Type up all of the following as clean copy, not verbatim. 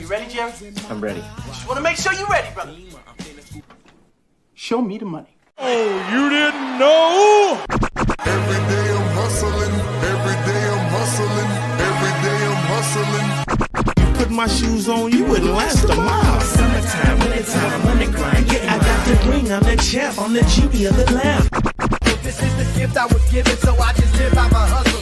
ready, Jerry? I'm ready. Just want to make sure you're ready, brother. Show me the money. Oh, you didn't know? Every day I'm hustling. Every day I'm hustling. Every day I'm hustling. Put my shoes on, you wouldn't last a mile. Summertime, wintertime, I'm on the grind. Yeah, I got the ring, I'm the champ, I'm the genie of the lamp. This is the gift I was given, so I just live by my hustle.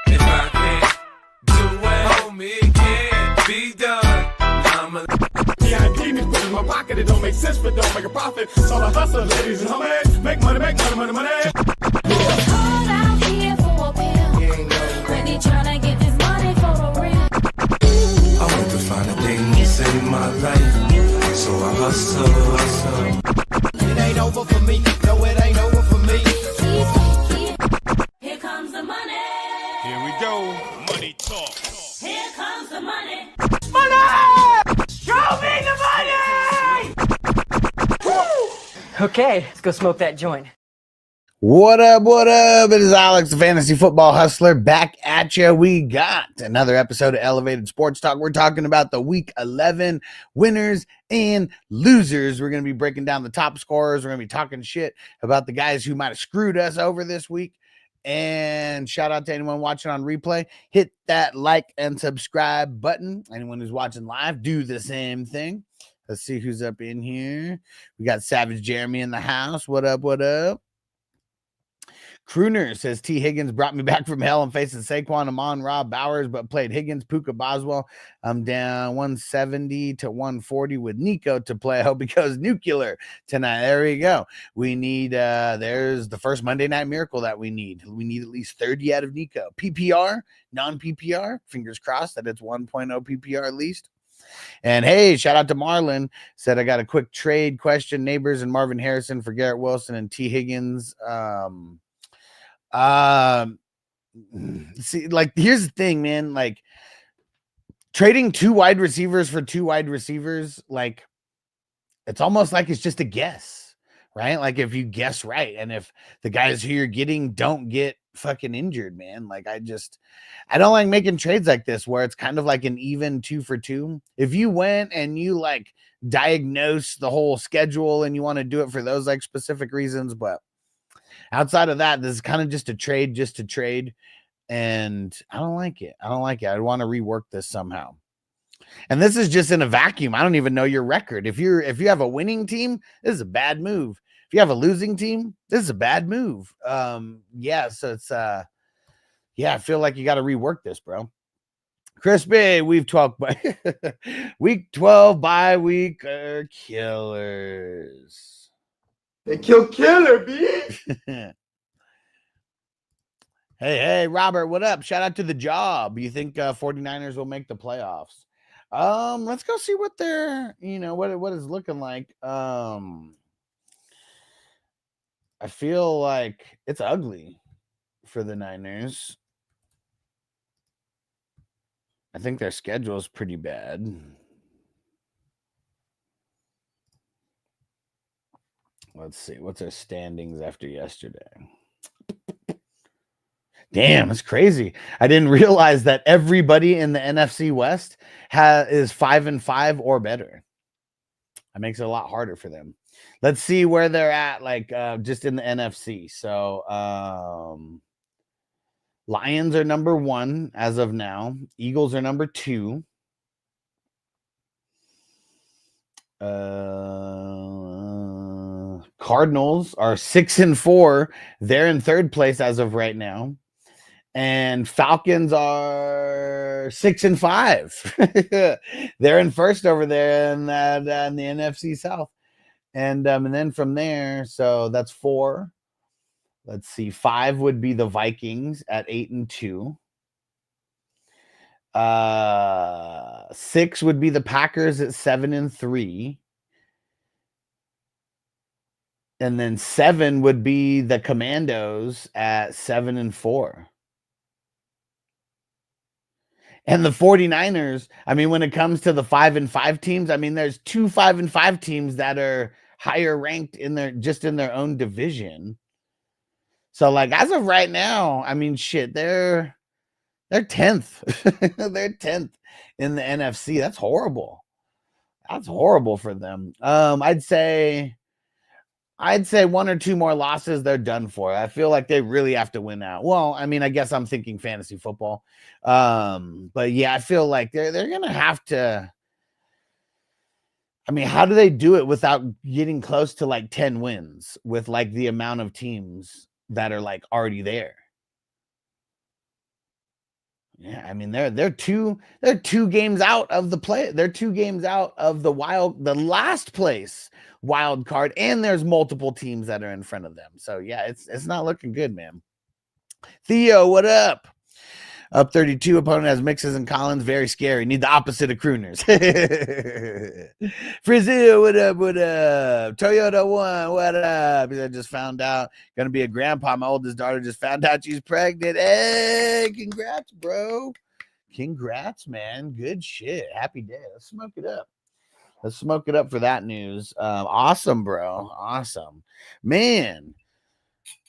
If I can't do it, homie, it can't be done. Yeah, I keep me put in my pocket. It don't make sense, but don't make a profit. So I hustle, ladies and homies. Make money, money. Hold out here for a pill. Really tryna get this money for the real. I want to find a thing to save my life, so I hustle. It ain't over for me. No, it ain't over for me. Here comes the money. Here we go. Money talk. Here comes the money. Show me the money! Okay, let's go smoke that joint. What up? It is Alex, the Fantasy Football Hustler, back at you. We got another episode of Elevated Sports Talk. We're talking about the Week 11 winners and losers. We're going to be breaking down the top scorers. We're going to be talking shit about the guys who might have screwed us over this week. And shout out to anyone watching on replay. Hit that like and subscribe button. Anyone who's watching live, do the same thing. Let's see who's up in here. We got Savage Jeremy in the house. What up? Crooner says T. Higgins brought me back from hell and facing Saquon, Amon, Rob Bowers, but played Higgins, Puka, Boswell. I'm down 170 to 140 with Nico to play. I hope he goes nuclear tonight. There we go. We need, there's the first Monday Night Miracle that we need. We need at least 30 out of Nico. PPR, non-PPR, fingers crossed that it's 1.0 PPR at least. And hey, shout out to Marlon. Said I got a quick trade question. Neighbors and Marvin Harrison for Garrett Wilson and T. Higgins. See, like, here's the thing, man. Like, trading two wide receivers for two wide receivers, like, it's almost like it's just a guess, right? Like, if you guess right, and if the guys who you're getting don't get fucking injured, man. Like, I don't like making trades like this where it's kind of like an even 2 for 2. If you went and you like diagnose the whole schedule and you want to do it for those like specific reasons, but outside of that, this is kind of just a trade, and I don't like it. I want to rework this somehow. And this is just in a vacuum. I don't even know your record. If you have a winning team, this is a bad move. If you have a losing team, this is a bad move. So it's I feel like you got to rework this, bro. Crispy, we've talked by week 12 bye week are killers. They kill killer, B. Hey, Robert, what up? Shout out to the job. You think 49ers will make the playoffs? Let's go see what they're, what is looking like. I feel like it's ugly for the Niners. I think their schedule is pretty bad. Let's see. What's their standings after yesterday? Damn, it's crazy. I didn't realize that everybody in the NFC West is 5-5 or better. That makes it a lot harder for them. Let's see where they're at, like just in the NFC. So Lions are number 1 as of now. Eagles are number 2. Cardinals are 6-4. They're in 3rd place as of right now. And Falcons are 6-5. They're in 1st over there in the NFC South. And then from there, so that's 4. Let's see. 5 would be the Vikings at 8-2. 6 would be the Packers at 7-3. And then 7 would be the Commandos at 7-4. And the 49ers, I mean, when it comes to the 5-5 teams, I mean, there's 2 5-5 teams that are higher ranked in their own division. So like as of right now, I mean, shit, they're 10th. They're 10th in the NFC. That's horrible. That's horrible for them. I'd say one or two more losses, they're done for. I feel like they really have to win out. Well, I mean, I guess I'm thinking fantasy football. But yeah, I feel like they're gonna have to. I mean, how do they do it without getting close to like 10 wins with like the amount of teams that are like already there? Yeah, I mean they're two games out of the play. They're 2 games out of the last place wild card, and there's multiple teams that are in front of them. So yeah, it's not looking good, man. Theo, what up? Up 32. Opponent has Mixes and Collins. Very scary. Need the opposite of crooners. Frizil, what up? What up? Toyota One, what up? I just found out. Gonna be a grandpa. My oldest daughter just found out she's pregnant. Hey, congrats, bro. Congrats, man. Good shit. Happy day. Let's smoke it up. Let's smoke it up for that news. Awesome, bro. Awesome. Man,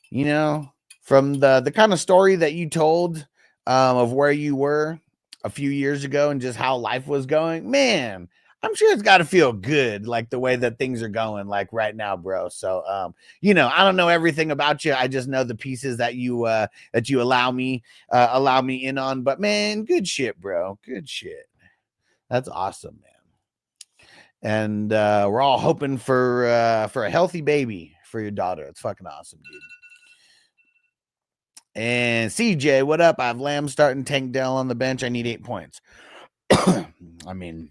you know, from the kind of story that you told of where you were a few years ago and just how life was going, man, I'm sure it's got to feel good, like the way that things are going, like right now, bro. So, you know, I don't know everything about you. I just know the pieces that you allow me in on. But man, good shit, bro. Good shit. That's awesome, man. And we're all hoping for a healthy baby for your daughter. It's fucking awesome, dude. And CJ, what up? I have Lamb starting, Tank Dell on the bench. I need 8 points. I mean,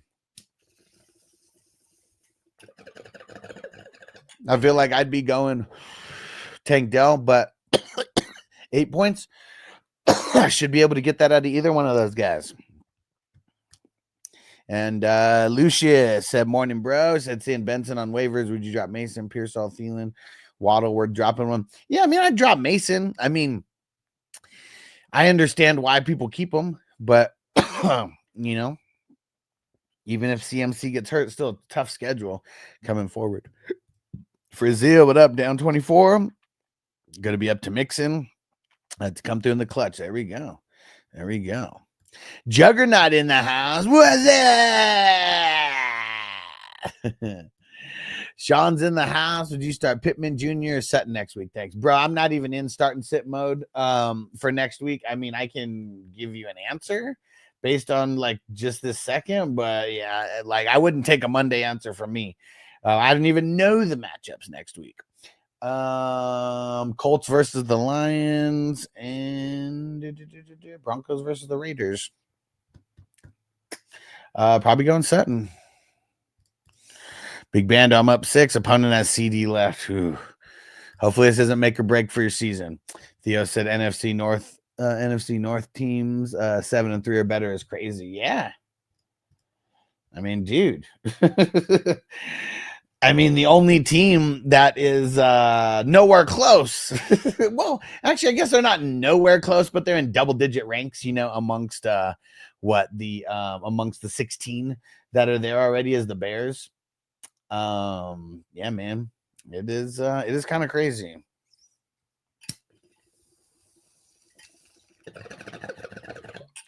I feel like I'd be going Tank Dell, but 8 points, I should be able to get that out of either one of those guys. And Lucius said, morning, bro. Said, seeing Benson on waivers. Would you drop Mason, Pearsall, Thielen, Waddle? We're dropping one. Yeah, I mean, I'd drop Mason. I mean, I understand why people keep him, but, you know, even if CMC gets hurt, still a tough schedule coming forward. Frizil, what up? Down 24. Going to be up to Mixon. To come through in the clutch. There we go. There we go. Juggernaut in the house. What's that? Sean's in the house. Would you start Pittman Jr. or Sutton next week? Thanks, bro. I'm not even in start and sit mode for next week. I mean, I can give you an answer based on like just this second, but yeah, like I wouldn't take a Monday answer from me. I don't even know the matchups next week. Colts versus the Lions and Broncos versus the Raiders. Probably going Sutton. Big Band, I'm up 6. Opponent has CD left. Ooh. Hopefully this doesn't make or break for your season. Theo said NFC North teams 7-3 or better is crazy. Yeah. I mean, dude. I mean, the only team that is nowhere close. Well, actually, I guess they're not nowhere close, but they're in double-digit ranks, you know, amongst amongst the 16 that are there already as the Bears. Yeah, man, it is kind of crazy.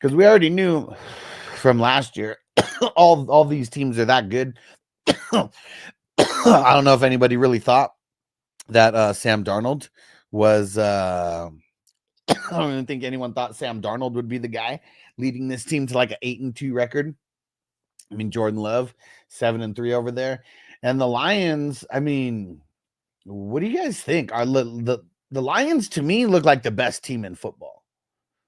Because we already knew from last year, all these teams are that good. I don't know if anybody really thought that Sam Darnold was. I don't even think anyone thought Sam Darnold would be the guy leading this team to like an 8-2 record. I mean, Jordan Love 7-3 over there, and the Lions. I mean, what do you guys think? Are the Lions to me look like the best team in football?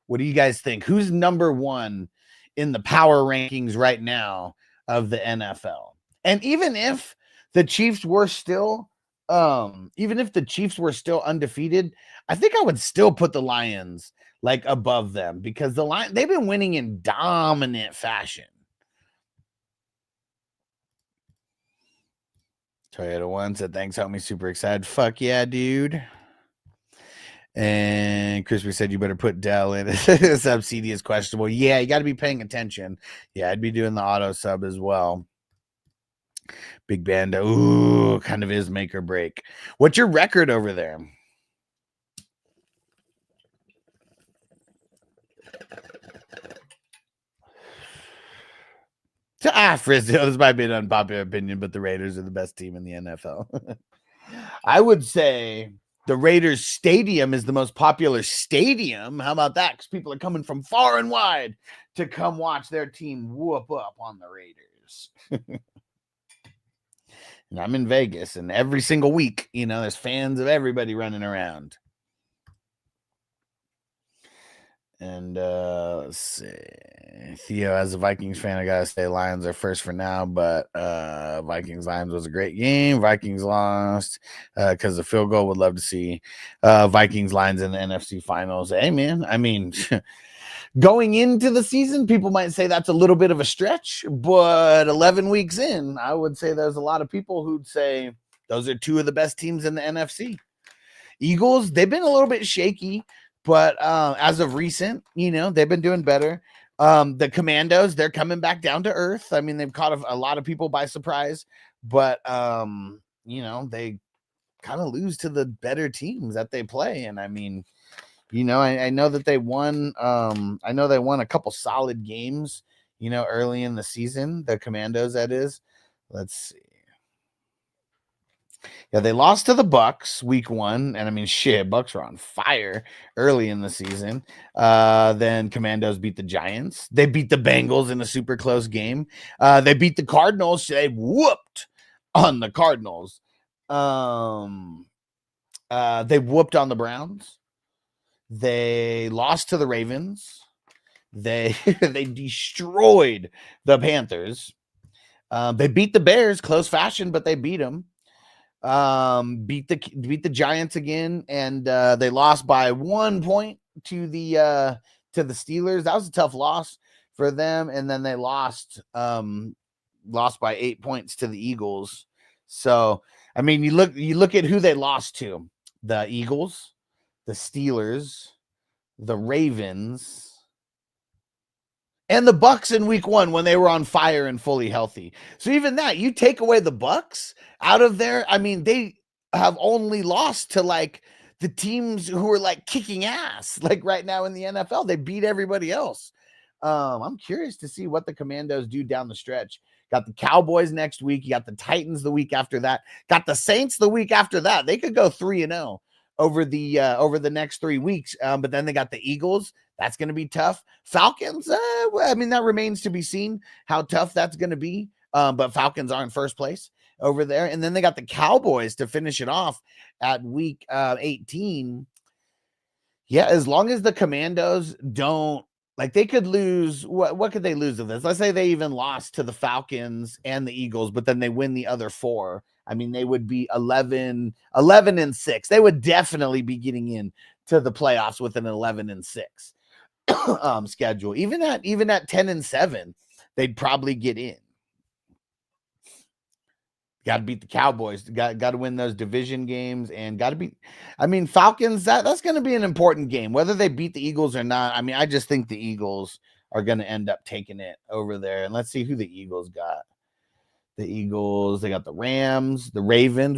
What do you guys think? Who's number one in the power rankings right now of the NFL? And even if the Chiefs were still, undefeated, I think I would still put the Lions like above them because they've been winning in dominant fashion. Toyota One said, thanks, help me. Super excited. Fuck yeah, dude. And Crispy said, you better put Dell in. Sub CD is questionable. Yeah, you got to be paying attention. Yeah, I'd be doing the auto sub as well. Big Band, ooh, kind of is make or break. What's your record over there? Frizzo, this might be an unpopular opinion, but the Raiders are the best team in the NFL. I would say the Raiders stadium is the most popular stadium. How about that? Because people are coming from far and wide to come watch their team whoop up on the Raiders. And I'm in Vegas, and every single week, there's fans of everybody running around. And let's see. Theo, as a Vikings fan, I gotta say Lions are first for now, but Vikings Lions was a great game. Vikings lost because the field goal. Would love to see Vikings Lions in the NFC Finals. Hey man, I mean, going into the season, people might say that's a little bit of a stretch, but 11 weeks in, I would say there's a lot of people who'd say those are two of the best teams in the NFC. Eagles, they've been a little bit shaky. But as of recent, they've been doing better. The Commandos, they're coming back down to earth. I mean, they've caught a lot of people by surprise, but, they kind of lose to the better teams that they play. And I mean, I know that they won. I know they won a couple solid games, early in the season, the Commandos, that is. Let's see. Yeah, they lost to the Bucks week 1, and I mean, Bucks were on fire early in the season. Then Commandos beat the Giants. They beat the Bengals in a super close game. They beat the Cardinals. They whooped on the Cardinals. They whooped on the Browns. They lost to the Ravens. They destroyed the Panthers. They beat the Bears, close fashion, but they beat them. Beat the Giants again, and they lost by 1 point to the Steelers. That was a tough loss for them. And then they lost by 8 points to the Eagles. So I mean, you look at who they lost to: the Eagles, the Steelers, the Ravens, and the Bucks in week 1 when they were on fire and fully healthy. So even that, you take away the Bucks out of there, I mean, they have only lost to like the teams who are like kicking ass. Like right now in the NFL, they beat everybody else. I'm curious to see what the Commandos do down the stretch. Got the Cowboys next week. You got the Titans the week after that. Got the Saints the week after that. They could go 3-0 over the next 3 weeks. But then they got the Eagles. That's going to be tough. Falcons, I mean, that remains to be seen how tough that's going to be. But Falcons are in first place over there. And then they got the Cowboys to finish it off at week 18. Yeah, as long as the Commandos don't, like, they could lose. What could they lose of this? Let's say they even lost to the Falcons and the Eagles, but then they win the other 4. I mean, they would be 11-6. They would definitely be getting in to the playoffs with an 11-6 schedule. Even at 10-7, they'd probably get in. Got to beat the Cowboys. Got to win those division games, and got to beat. I mean, Falcons. That's going to be an important game, whether they beat the Eagles or not. I mean, I just think the Eagles are going to end up taking it over there. And let's see who the Eagles got. The Eagles. They got the Rams, the Ravens,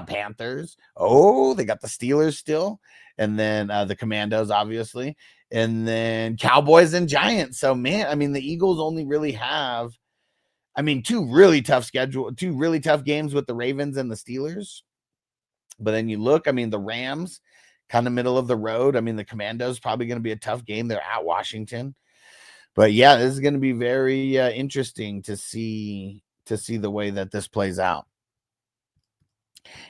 Panthers. Oh, they got the Steelers still, and then the Commandos, obviously, and then Cowboys and Giants. So, man, I mean, the Eagles only really have. I mean, 2 really tough games with the Ravens and the Steelers. But then you look, I mean, the Rams, kind of middle of the road. I mean, the Commandos probably going to be a tough game. They're at Washington. But yeah, this is going to be very interesting to see the way that this plays out.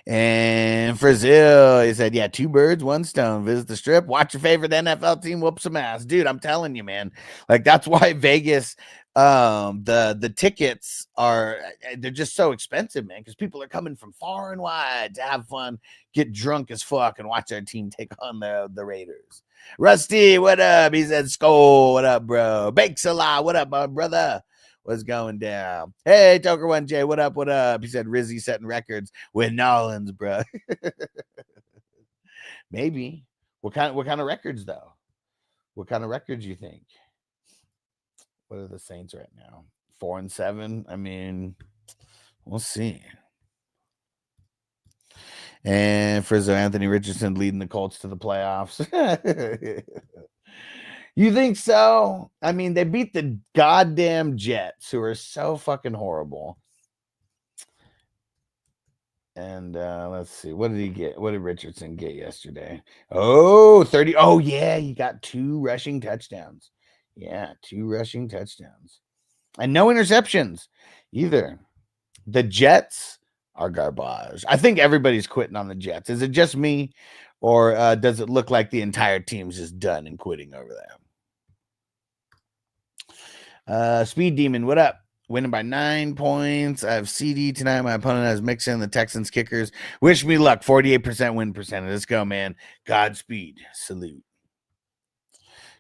And Brazil, he said, yeah, 2 birds, 1 stone. Visit the Strip, watch your favorite NFL team whoop some ass. Dude, I'm telling you, man. Like, that's why Vegas, the tickets they're just so expensive, man, because people are coming from far and wide to have fun, get drunk as fuck, and watch their team take on the Raiders. Rusty, what up? He said, Skull, what up, bro? Bakes a lot, what up, my brother? What's going down? Hey, Toker 1J, what up, what up? He said, Rizzy setting records with Nolans, bro. Maybe. What kind of records, though? What kind of records you think? What are the Saints right now? 4-7. I mean, we'll see. And for Anthony Richardson leading the Colts to the playoffs. You think so? I mean, they beat the goddamn Jets, who are so fucking horrible. And let's see. What did he get? What did Richardson get yesterday? Oh, 30. Oh, yeah. He got 2 rushing touchdowns. Yeah, 2 rushing touchdowns. And no interceptions either. The Jets are garbage. I think everybody's quitting on the Jets. Is it just me? Or does it look like the entire team's just done and quitting over there? Speed Demon, what up? Winning by 9 points. I have CD tonight. My opponent has Mixon, the Texans kickers. Wish me luck. 48% win percentage. Let's go, man. Godspeed. Salute.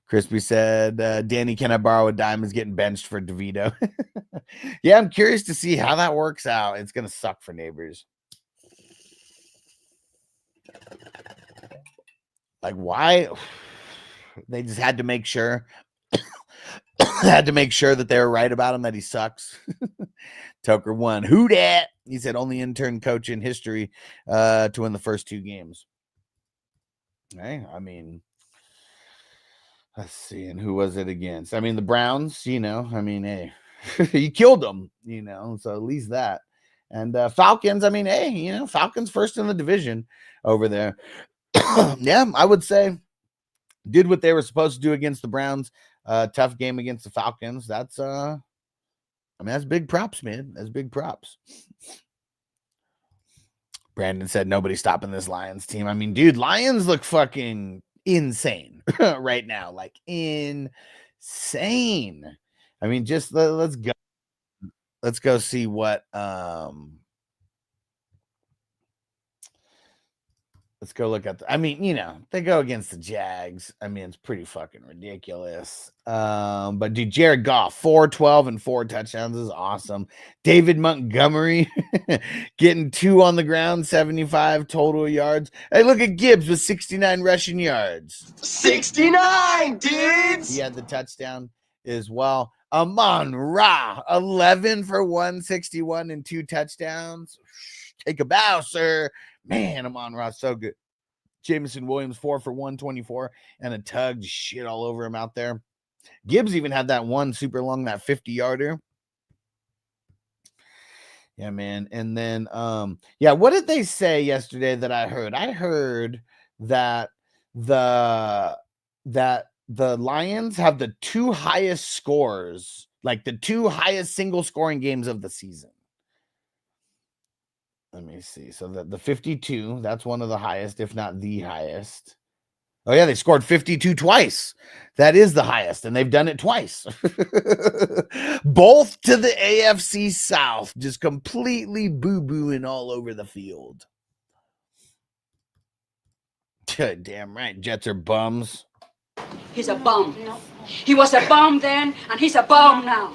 Crispy said, Danny, can I borrow a dime? Is getting benched for DeVito. Yeah, I'm curious to see how that works out. It's going to suck for Neighbors. Like, why? They just had to make sure. Had to make sure that they were right about him, that he sucks. Toker won. Who dat? He said only intern coach in history to win the first 2 games. Hey, I mean, let's see. And who was it against? I mean, the Browns, you know, I mean, hey, he killed them, you know, so at least that. And Falcons, I mean, hey, you know, Falcons first in the division over there. Yeah, I would say did what they were supposed to do against the Browns. Tough game against the Falcons. That's I mean, that's big props, man. That's big props. Brandon said nobody's stopping this Lions team. I mean, dude, Lions look fucking insane right now. Like insane. I mean, just let's go. Let's go see what let's go look at I mean, you know, they go against the Jags. I mean, it's pretty fucking ridiculous. But dude, Jared Goff, 412 and 4 touchdowns is awesome. David Montgomery getting 2 on the ground, 75 total yards. Hey, look at Gibbs with 69 rushing yards. 69, dudes! He had the touchdown as well. Amon-Ra, 11 for 161 and 2 touchdowns. Take a bow, sir. Man, Amon-Ra so good. Jameson Williams, 4 for 124 and a tug. Shit all over him out there. Gibbs even had that one super long, that 50-yarder. Yeah, man. And then, yeah, what did they say yesterday that I heard? I heard that the Lions have the 2 highest scores, like the 2 highest single scoring games of the season. Let me see. So the 52, that's one of the highest, if not the highest. Oh, yeah, they scored 52 twice. That is the highest, and they've done it twice. Both to the AFC South, just completely boo-booing all over the field. Damn right. Jets are bums. He's a bum. He was a bum then, and he's a bum now.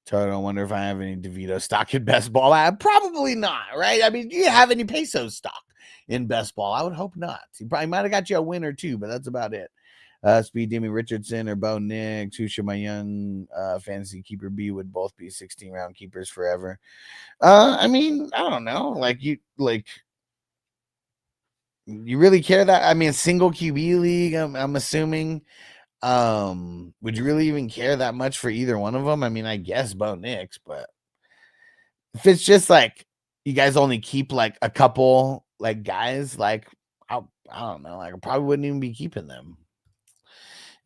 So I don't wonder if I have any DeVito stock in best ball. Probably not, right? I mean, do you have any peso stock in best ball? I would hope not. He probably might have got you a win or 2, but that's about it. Speed Demon Richardson or Bo Nix, who should my young fantasy keeper be? Would both be 16-round keepers forever. I mean, I don't know. You really care that? I mean, single QB league, I'm assuming. Would you really even care that much for either one of them? I mean, I guess Bo Nix, but if it's just like you guys only keep like a couple like guys, like I don't know, like I probably wouldn't even be keeping them.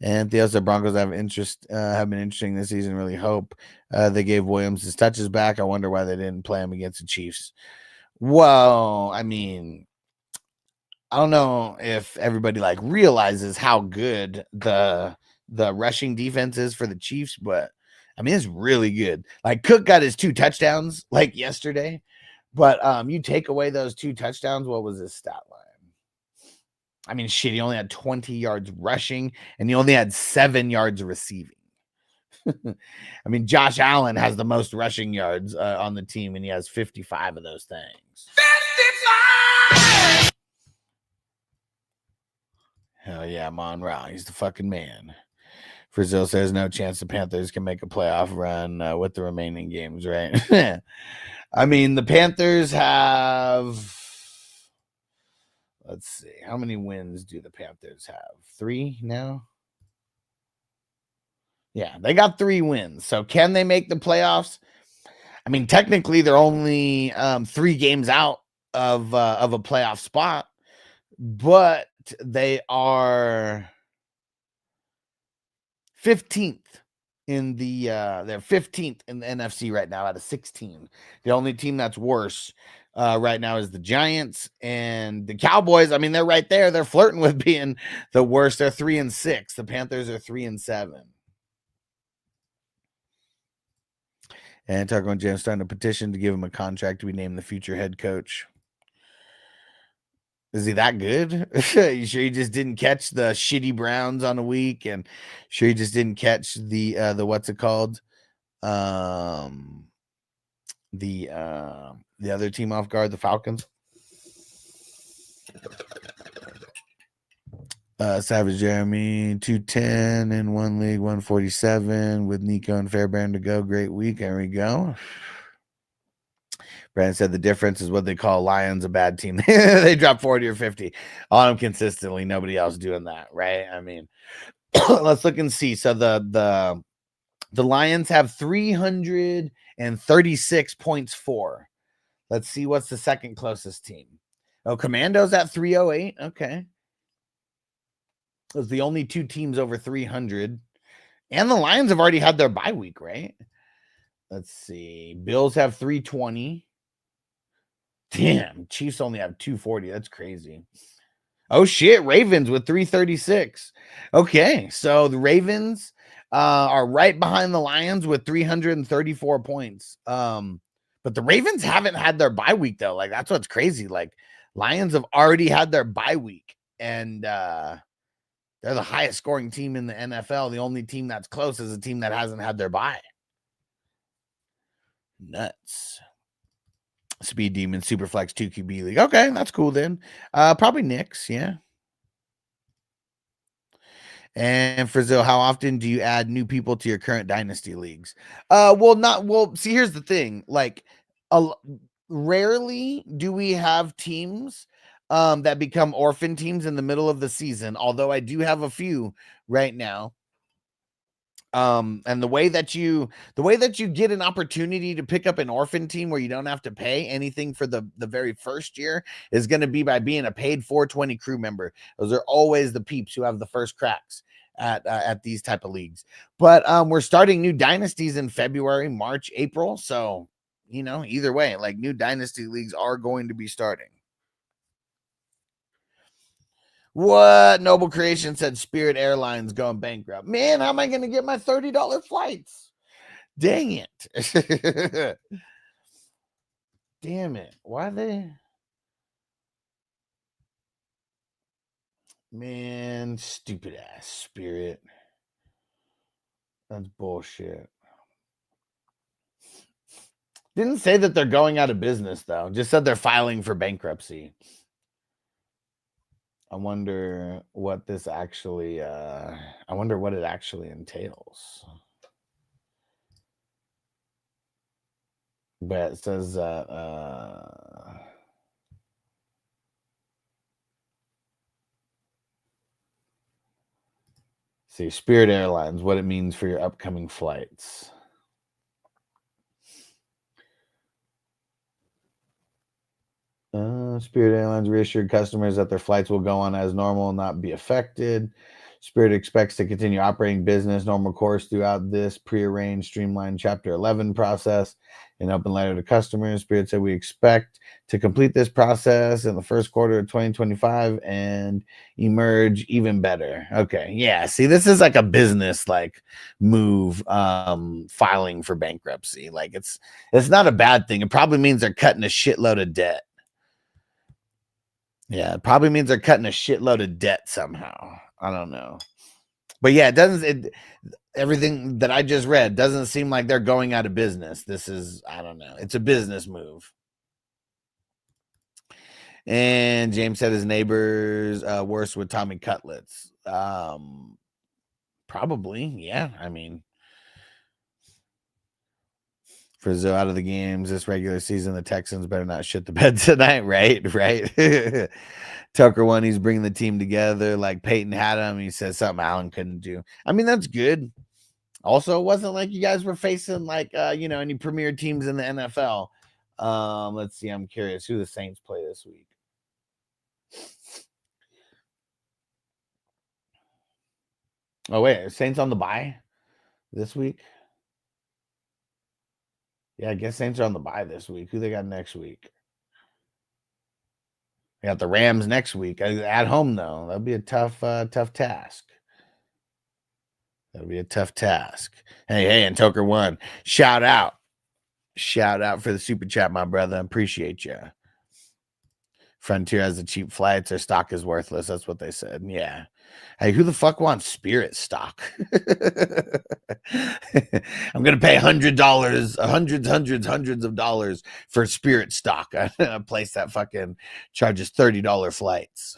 And the other Broncos have been interesting this season. Really hope they gave Williams his touches back. I wonder why they didn't play him against the Chiefs. Well, I mean, I don't know if everybody like realizes how good the rushing defense is for the Chiefs, but I mean, it's really good. Like Cook got his 2 touchdowns like yesterday, but you take away those 2 touchdowns, what was his stat line? I mean, shit, he only had 20 yards rushing and he only had 7 yards receiving. I mean, Josh Allen has the most rushing yards on the team, and he has 55 of those things. 55! Hell yeah, Mon-Ra. He's the fucking man. Brazil says no chance the Panthers can make a playoff run with the remaining games, right? I mean, the Panthers have... Let's see. How many wins do the Panthers have? 3 now? Yeah, they got 3 wins. So can they make the playoffs? I mean, technically, they're only 3 games out of a playoff spot, but they are 15th in the they're 15th in the NFC right now out of 16. The only team that's worse right now is the Giants, and the Cowboys. I mean, they're right there. They're flirting with being the worst. They're 3-6. The Panthers are 3-7. And Taco and Jam starting a petition to give him a contract to be named the future head coach. Is he that good? You sure you just didn't catch the shitty Browns on a week? And sure you just didn't catch the what's it called? The other team off guard, the Falcons. Savage Jeremy, 210 in one league, 147 with Nico and Fairbairn to go. Great week. There we go. Brandon said the difference is what they call Lions a bad team. They drop 40 or 50 on them consistently. Nobody else doing that, right? I mean, let's look and see. So the Lions have 336 points for. Let's see what's the second closest team. Oh, Commando's at 308. Okay. Those the only 2 teams over 300. And the Lions have already had their bye week, right? Let's see. Bills have 320. Damn, Chiefs only have 240. That's crazy. Oh, shit. Ravens with 336. Okay, so the Ravens are right behind the Lions with 334 points. But the Ravens haven't had their bye week, though. Like, that's what's crazy. Like, Lions have already had their bye week. And they're the highest scoring team in the NFL. The only team that's close is a team that hasn't had their bye. Nuts. Speed Demon, Superflex, 2 QB League. Okay, that's cool then. Probably Knicks, yeah. And Frizzle, how often do you add new people to your current dynasty leagues? See, here's the thing. Like, rarely do we have teams that become orphan teams in the middle of the season, although I do have a few right now. And the way that you get an opportunity to pick up an orphan team where you don't have to pay anything for the very first year is going to be by being a paid 420 crew member. Those are always the peeps who have the first cracks at these type of leagues. But we're starting new dynasties in February, March, April. So, you know, either way, like, new dynasty leagues are going to be starting. What? Noble Creation said Spirit Airlines going bankrupt. Man, how am I going to get my $30 flights? Dang it. Damn it. Why they? Man, stupid ass Spirit. That's bullshit. Didn't say that they're going out of business, though. Just said they're filing for bankruptcy. I wonder what this actually, I wonder what it actually entails. But it says, see, Spirit Airlines, what it means for your upcoming flights. Spirit Airlines reassured customers that their flights will go on as normal and not be affected. Spirit expects to continue operating business normal course throughout this prearranged, streamlined Chapter 11 process. In open letter to customers, Spirit said we expect to complete this process in the first quarter of 2025 and emerge even better. Okay, yeah. See, this is like a business like move, filing for bankruptcy. Like it's not a bad thing. It probably means they're cutting a shitload of debt. Yeah, it probably means they're cutting a shitload of debt somehow. I don't know. But yeah, everything that I just read doesn't seem like they're going out of business. This is, I don't know. It's a business move. And James said his neighbors worse with Tommy Cutlets. Probably, yeah. I mean, Frizzo out of the games this regular season. The Texans better not shit the bed tonight, right? Tucker won. He's bringing the team together like Peyton had him. He said something Allen couldn't do. I mean, that's good. Also, it wasn't like you guys were facing like any premier teams in the NFL. Let's see. I'm curious who the Saints play this week. Oh wait, are Saints on the bye this week? Yeah, I guess Saints are on the bye this week. Who they got next week? They got the Rams next week at home though. That'll be a tough task. That'll be a tough task. Hey, and Toker won. Shout out for the super chat, my brother. Appreciate you. Frontier has the cheap flights. Their stock is worthless. That's what they said. Yeah. Hey, who the fuck wants Spirit stock? I'm gonna pay $100, hundreds of dollars for Spirit stock. A place that fucking charges $30 flights.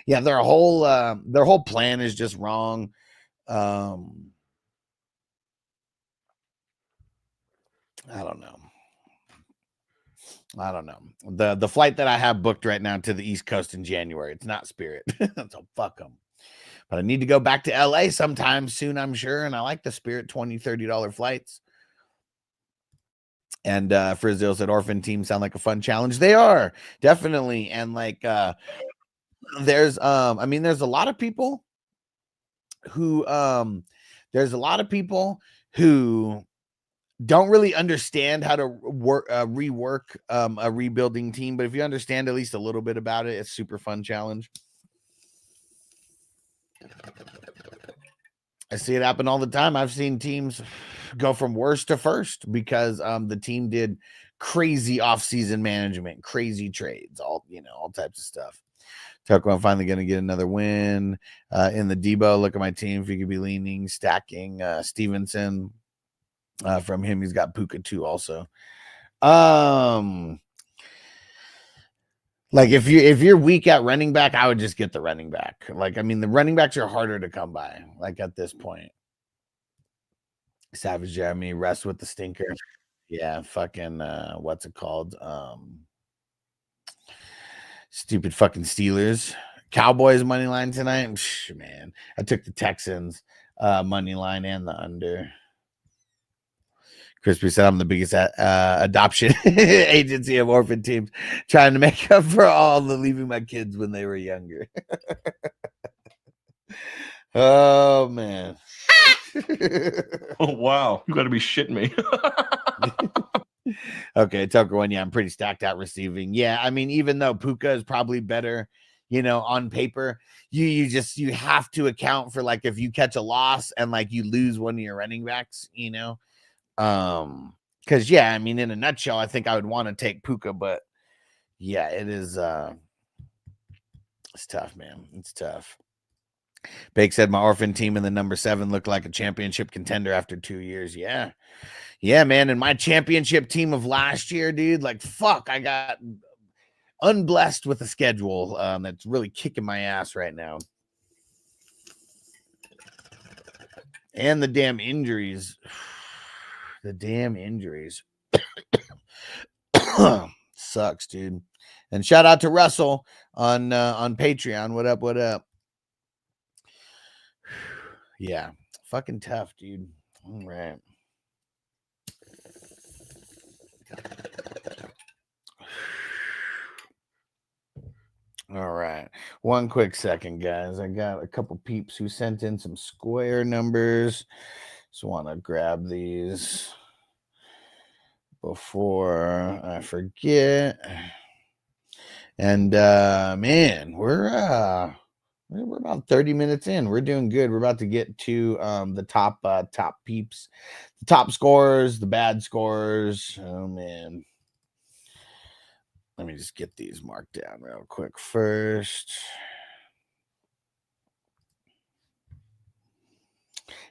Yeah, their whole plan is just wrong. I don't know. The flight that I have booked right now to the East Coast in January, it's not Spirit. So fuck them. But I need to go back to LA sometime soon, I'm sure. And I like the Spirit $20, $30 flights. And Frizzle said orphan teams sound like a fun challenge. They are, definitely. And like there's a lot of people who don't really understand how to rework a rebuilding team, but if you understand at least a little bit about it, it's super fun challenge. I see it happen all the time. I've seen teams go from worst to first because the team did crazy off-season management, crazy trades, all types of stuff. Tucker, I'm finally going to get another win in the Debo. Look at my team. If you could be leaning, stacking Stevenson. From him, he's got Puka too. Also, like if you're weak at running back, I would just get the running back. Like, I mean, the running backs are harder to come by. Like at this point, Savage Jeremy rest with the stinker. Yeah, fucking what's it called? Stupid fucking Steelers. Cowboys money line tonight. Man, I took the Texans money line and the under. Crispy said I'm the biggest adoption agency of orphan teams, trying to make up for all the leaving my kids when they were younger. Oh man. Oh wow, you got to be shitting me. Okay, Tucker one. Yeah, I'm pretty stacked out receiving. Yeah, I mean, even though Puka is probably better, on paper, you have to account for like if you catch a loss and like you lose one of your running backs, because yeah, I mean, in a nutshell, I think I would want to take Puka, but yeah, it is it's tough, man. It's tough. Bake said my orphan team in the number 7 looked like a championship contender after 2 years. Yeah, man. And my championship team of last year, dude, like fuck, I got unblessed with a schedule that's really kicking my ass right now. And the damn injuries. The damn injuries. Sucks, dude. And shout out to Russell on Patreon. What up? Yeah. Fucking tough, dude. All right. All right. One quick second, guys. I got a couple peeps who sent in some square numbers. Just want to grab these before I forget. And man, we're about 30 minutes in. We're doing good. We're about to get to the top peeps, the top scores, the bad scores. Oh man. Let me just get these marked down real quick first.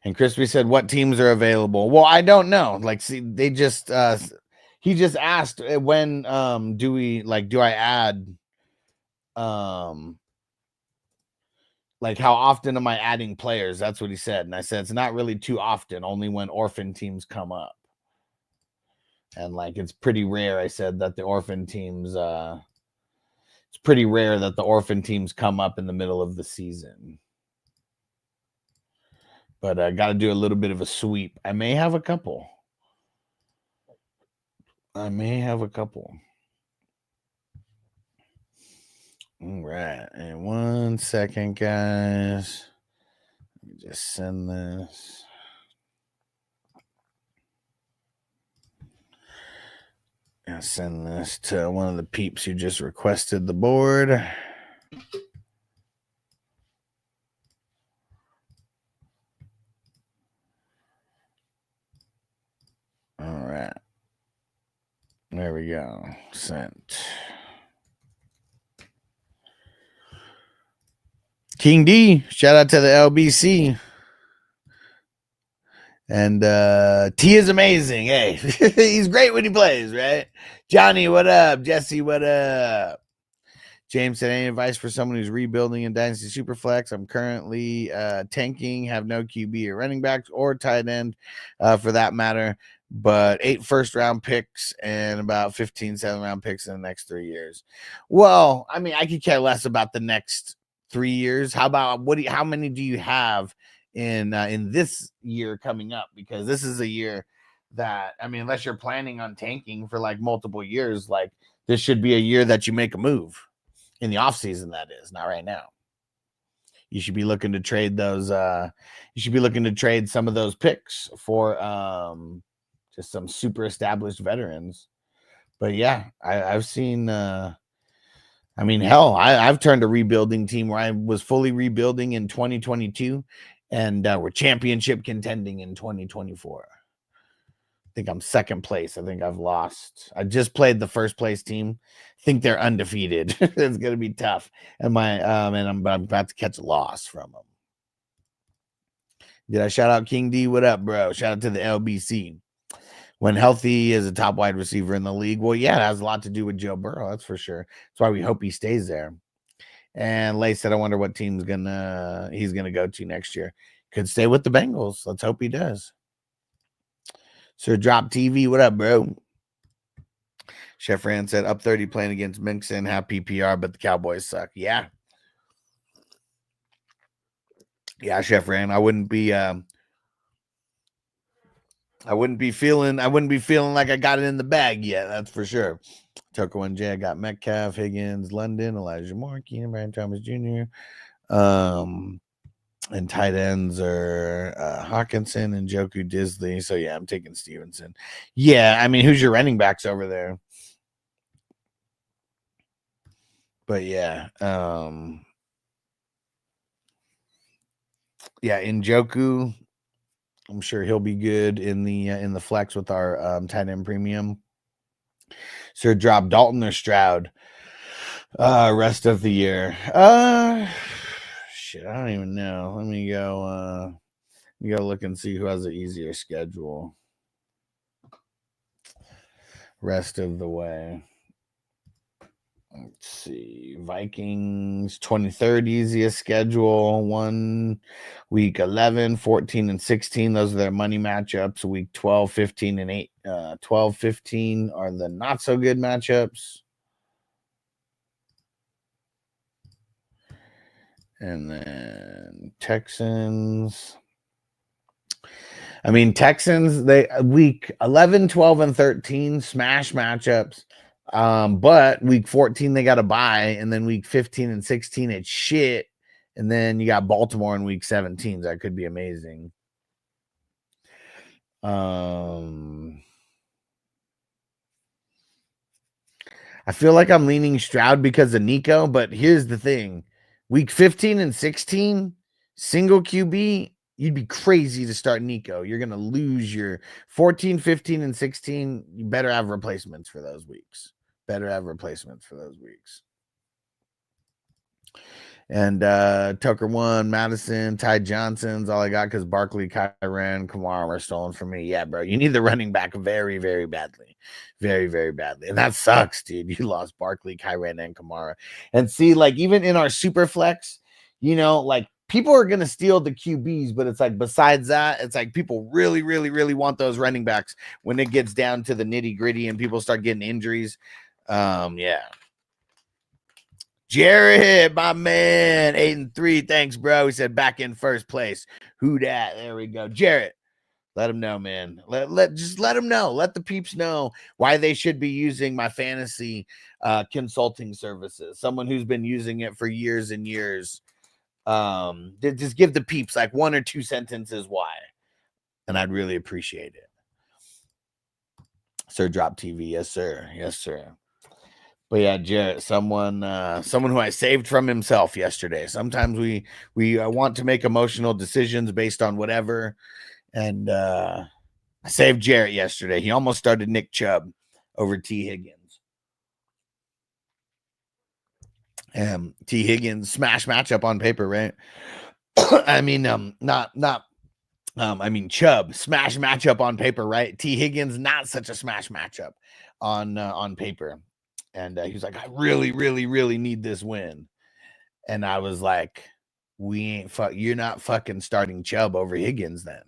And Crispy said, what teams are available? Well, I don't know. Like, see, they just, he just asked when, do I add, like, how often am I adding players? That's what he said. And I said, it's not really too often, only when orphan teams come up. And like, it's pretty rare. I said that the orphan teams, it's pretty rare that the orphan teams come up in the middle of the season. but I got to do a little bit of a sweep. I may have a couple. All right. And 1 second, guys. Let me just send this. I'll send this to one of the peeps who just requested the board. All right. There we go. Sent. King D, shout out to the LBC. And T is amazing. Hey, he's great when he plays, right? Johnny, what up? Jesse, what up? James said, any advice for someone who's rebuilding in Dynasty Superflex? I'm currently tanking, have no QB or running backs or tight end for that matter, but 8 first-round picks and about 15 7th-round picks in the next 3 years. Well, I mean, I could care less about the next 3 years. How about how many do you have in this year coming up? Because this is a year that, I mean, unless you're planning on tanking for like multiple years, like this should be a year that you make a move in the offseason. That is not right now. You should be looking to trade those. You should be looking to trade some of those picks for just some super established veterans. But yeah, I've seen. I mean, hell, I've turned a rebuilding team where I was fully rebuilding in 2022, and we're championship contending in 2024. I think I'm second place. I think I've lost. I just played the first place team. I think they're undefeated. It's gonna be tough. And I'm about to catch a loss from them. Did I shout out King D? What up, bro? Shout out to the LBC. When healthy is a top wide receiver in the league. Well, yeah, it has a lot to do with Joe Burrow. That's for sure. That's why we hope he stays there. And Lay said, I wonder what team's he's gonna go to next year. Could stay with the Bengals. Let's hope he does. Sir Drop TV, what up, bro? Chef Rand said, up 30 playing against Mixon, have PPR, but the Cowboys suck. Yeah. Yeah, Chef Rand. I wouldn't be feeling like I got it in the bag yet. That's for sure. Tucker 1J, I got Metcalf, Higgins, London, Elijah Moore, Keenan, Brian Thomas Jr. And tight ends are Hawkinson and Njoku Disley. So yeah, I'm taking Stevenson. Yeah, I mean, who's your running backs over there? But yeah, yeah, Njoku. I'm sure he'll be good in the flex with our tight end premium. Sir Drop Dalton or Stroud rest of the year. Shit, I don't even know. Let me go look and see who has an easier schedule rest of the way. Let's see. Vikings 23rd easiest schedule. 1 week 11, 14 and 16. Those are their money matchups. Week 12, 15 and 8. 12, 15 are the not so good matchups. And then Texans. I mean, Texans, they week 11, 12, and 13 smash matchups. But week 14 they got a bye, and then week 15 and 16 it's shit, and then you got Baltimore in week 17. That could be amazing. I feel like I'm leaning Stroud because of Nico, but here's the thing. Week 15 and 16, single QB, you'd be crazy to start Nico. You're going to lose your 14, 15, and 16. You better have replacements for those weeks. And Tucker 1, Madison, Ty Johnson's all I got because Barkley, Kyren, Kamara are stolen from me. Yeah, bro. You need the running back very, very badly. Very, very badly. And that sucks, dude. You lost Barkley, Kyren, and Kamara. And see, like, even in our super flex, you know, like, people are going to steal the QBs, but it's like, besides that, it's like people really, really, really want those running backs when it gets down to the nitty gritty and people start getting injuries. Yeah. Jared, my man, 8-3. Thanks, bro. He said back in first place. Who dat? There we go. Jared, let him know, man. Just let him know. Let the peeps know why they should be using my fantasy consulting services. Someone who's been using it for years and years. Just give the peeps like 1 or 2 sentences why, and I'd really appreciate it. Sir Drop TV, yes sir, yes sir. But yeah, Jarrett, someone who I saved from himself yesterday. Sometimes we want to make emotional decisions based on whatever, and I saved Jarrett yesterday. He almost started Nick Chubb over T. Higgins. T. Higgins smash matchup on paper, right? I mean, I mean, Chubb smash matchup on paper, right? T. Higgins not such a smash matchup on paper, and he was like, I really, really, really need this win, and I was like, you're not fucking starting Chubb over Higgins then.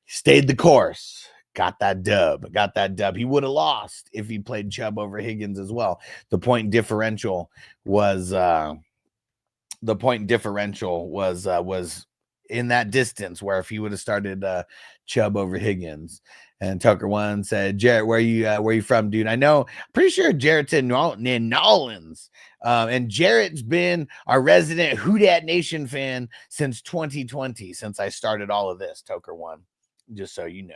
Stayed the course. Got that dub. He would have lost if he played Chubb over Higgins as well. The point differential was in that distance where if he would have started Chubb over Higgins. And Tucker One said, Jarrett, where you from, dude? I know, pretty sure Jarrett's in New Orleans. And Jarrett's been our resident Who Dat Nation fan since 2020, since I started all of this, Tucker One, just so you know.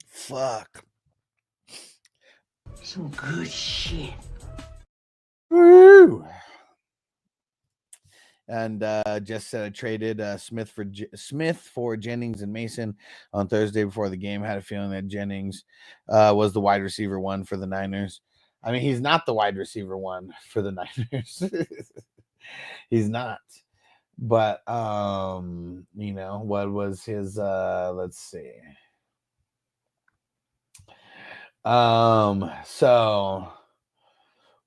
Fuck. Some good shit. Woo. And just traded Smith for Jennings and Mason on Thursday before the game. Had a feeling that Jennings was the wide receiver one for the Niners. I mean, he's not the wide receiver one for the Niners. He's not. But you know, what was his let's see. So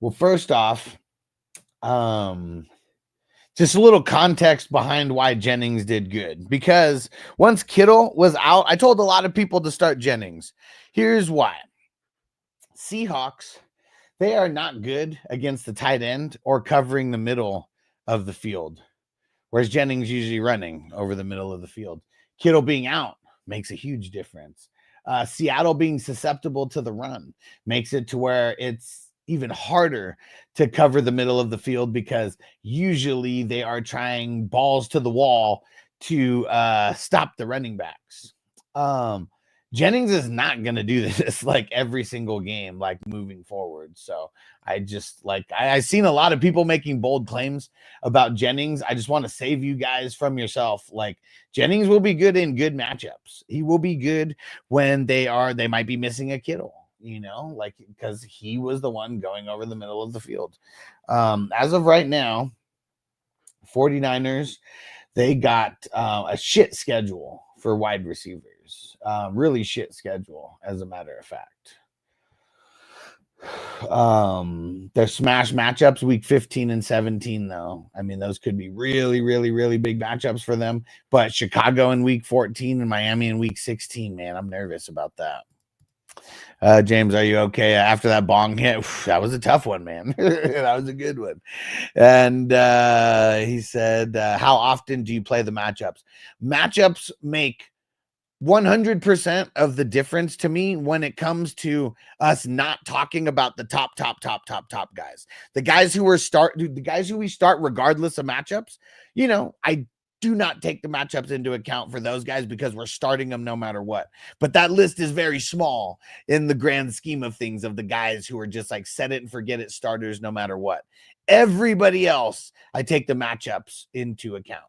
well, first off, just a little context behind why Jennings did good. Because once Kittle was out, I told a lot of people to start Jennings. Here's why. Seahawks, they are not good against the tight end or covering the middle of the field, whereas Jennings usually running over the middle of the field. Kittle being out makes a huge difference. Seattle being susceptible to the run makes it to where it's even harder to cover the middle of the field because usually they are trying balls to the wall to stop the running backs. Jennings is not going to do this like every single game, like moving forward. So I just I've seen a lot of people making bold claims about Jennings. I just want to save you guys from yourself. Like, Jennings will be good in good matchups. He will be good when they might be missing a Kittle, you know, like, because he was the one going over the middle of the field. As of right now, 49ers, they got a shit schedule for wide receivers. Really shit schedule, as a matter of fact. Their smash matchups week 15 and 17, though. I mean, those could be really, really, really big matchups for them. But Chicago in week 14 and Miami in week 16, man, I'm nervous about that. James, are you okay? After that bong hit, that was a tough one, man. That was a good one. And he said, how often do you play the matchups? Matchups make 100% of the difference to me when it comes to us not talking about the top guys. The guys who we start regardless of matchups. You know, I do not take the matchups into account for those guys because we're starting them no matter what. But that list is very small in the grand scheme of things, of the guys who are just like set it and forget it starters no matter what. Everybody else, I take the matchups into account.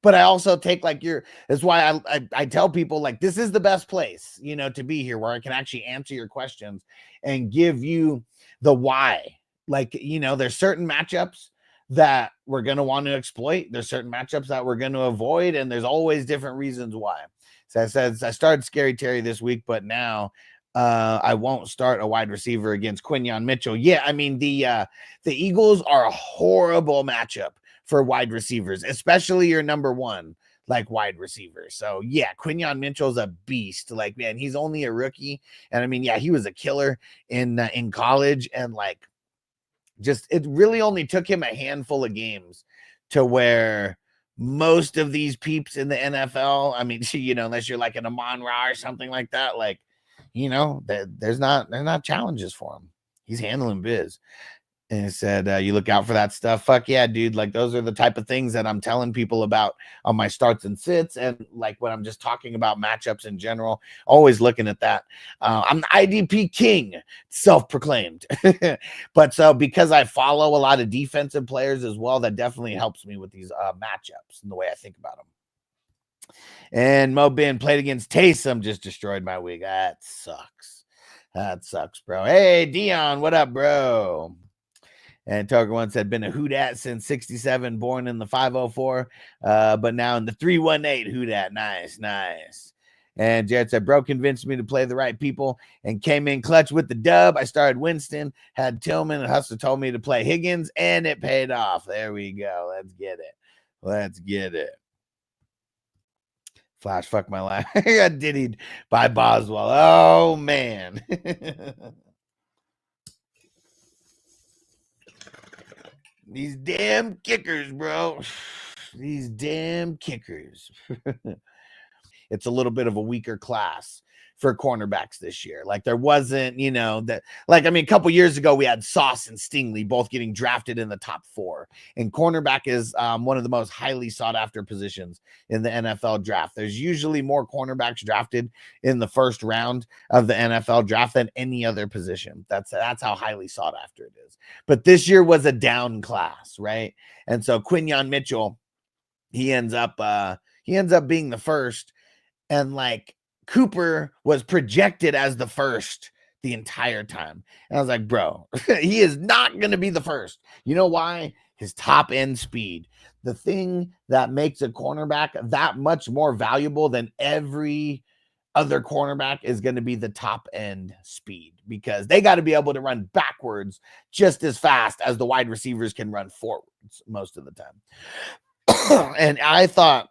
But I also take that's why I tell people, like, this is the best place, you know, to be here, where I can actually answer your questions and give you the why. Like, you know, there's certain matchups that we're going to want to exploit. There's certain matchups that we're going to avoid, and there's always different reasons why. So I said I started Scary Terry this week, but now I won't start a wide receiver against Quinyon Mitchell. Yeah, I mean the Eagles are a horrible matchup for wide receivers, especially your number one like wide receiver. So yeah, Quinyon Mitchell's a beast. Like, man, he's only a rookie, and I mean, yeah, he was a killer in college, and like, just it really only took him a handful of games to where most of these peeps in the NFL, I mean, you know, unless you're like an Amon Ra or something like that, like, you know, there's not challenges for him. He's handling biz. And it said, you look out for that stuff. Fuck yeah, dude. Like, those are the type of things that I'm telling people about on my starts and sits. And like when I'm just talking about matchups in general, always looking at that. I'm the IDP king, self-proclaimed. But so because I follow a lot of defensive players as well, that definitely helps me with these matchups and the way I think about them. And Mo Bin played against Taysom, just destroyed my week. That sucks. That sucks, bro. Hey, Dion, what up, bro? And Toker once had been a Houdat since 67, born in the 504, but now in the 318 Houdat. Nice. And Jared said, bro convinced me to play the right people and came in clutch with the dub. I started Winston, had Tillman, and Hustler told me to play Higgins, and it paid off. There we go. Let's get it. Flash, fuck my life. I got diddied by Boswell. Oh, man. These damn kickers, bro. These damn kickers. It's a little bit of a weaker class for cornerbacks this year. Like, there wasn't, you know, that, like, I mean, a couple years ago, we had Sauce and Stingley both getting drafted in the top 4. And cornerback is one of the most highly sought after positions in the NFL draft. There's usually more cornerbacks drafted in the first round of the NFL draft than any other position. That's how highly sought after it is. But this year was a down class, right? And so Quinyon Mitchell, he ends up being the first, and like, Cooper was projected as the first the entire time. And I was like, bro, he is not going to be the first. You know why? His top end speed. The thing that makes a cornerback that much more valuable than every other cornerback is going to be the top end speed, because they got to be able to run backwards just as fast as the wide receivers can run forwards most of the time. And I thought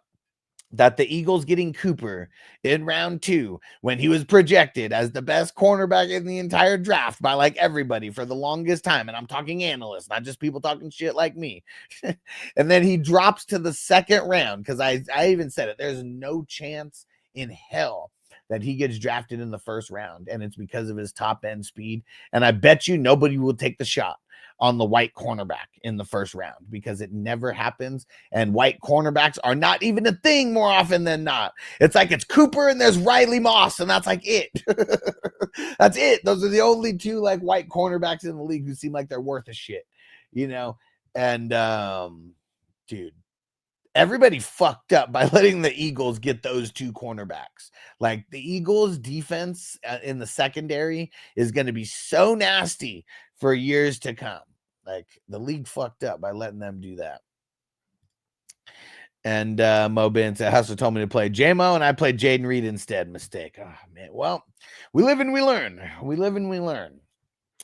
that the Eagles getting Cooper in round 2, when he was projected as the best cornerback in the entire draft by like everybody for the longest time, and I'm talking analysts, not just people talking shit like me, and then he drops to the second round, because I even said it, there's no chance in hell that he gets drafted in the first round, and it's because of his top end speed. And I bet you nobody will take the shot on the white cornerback in the first round, because it never happens. And white cornerbacks are not even a thing more often than not. It's like it's Cooper and there's Riley Moss, and that's like it. That's it. Those are the only 2 like white cornerbacks in the league who seem like they're worth a shit, you know? And dude, everybody fucked up by letting the Eagles get those 2 cornerbacks. Like, the Eagles defense in the secondary is going to be so nasty for years to come. Like, the league fucked up by letting them do that. And Mo Ben said, Hustler told me to play J-Mo, and I played Jaden Reed instead. Mistake. Oh, man. Well, we live and we learn. We live and we learn.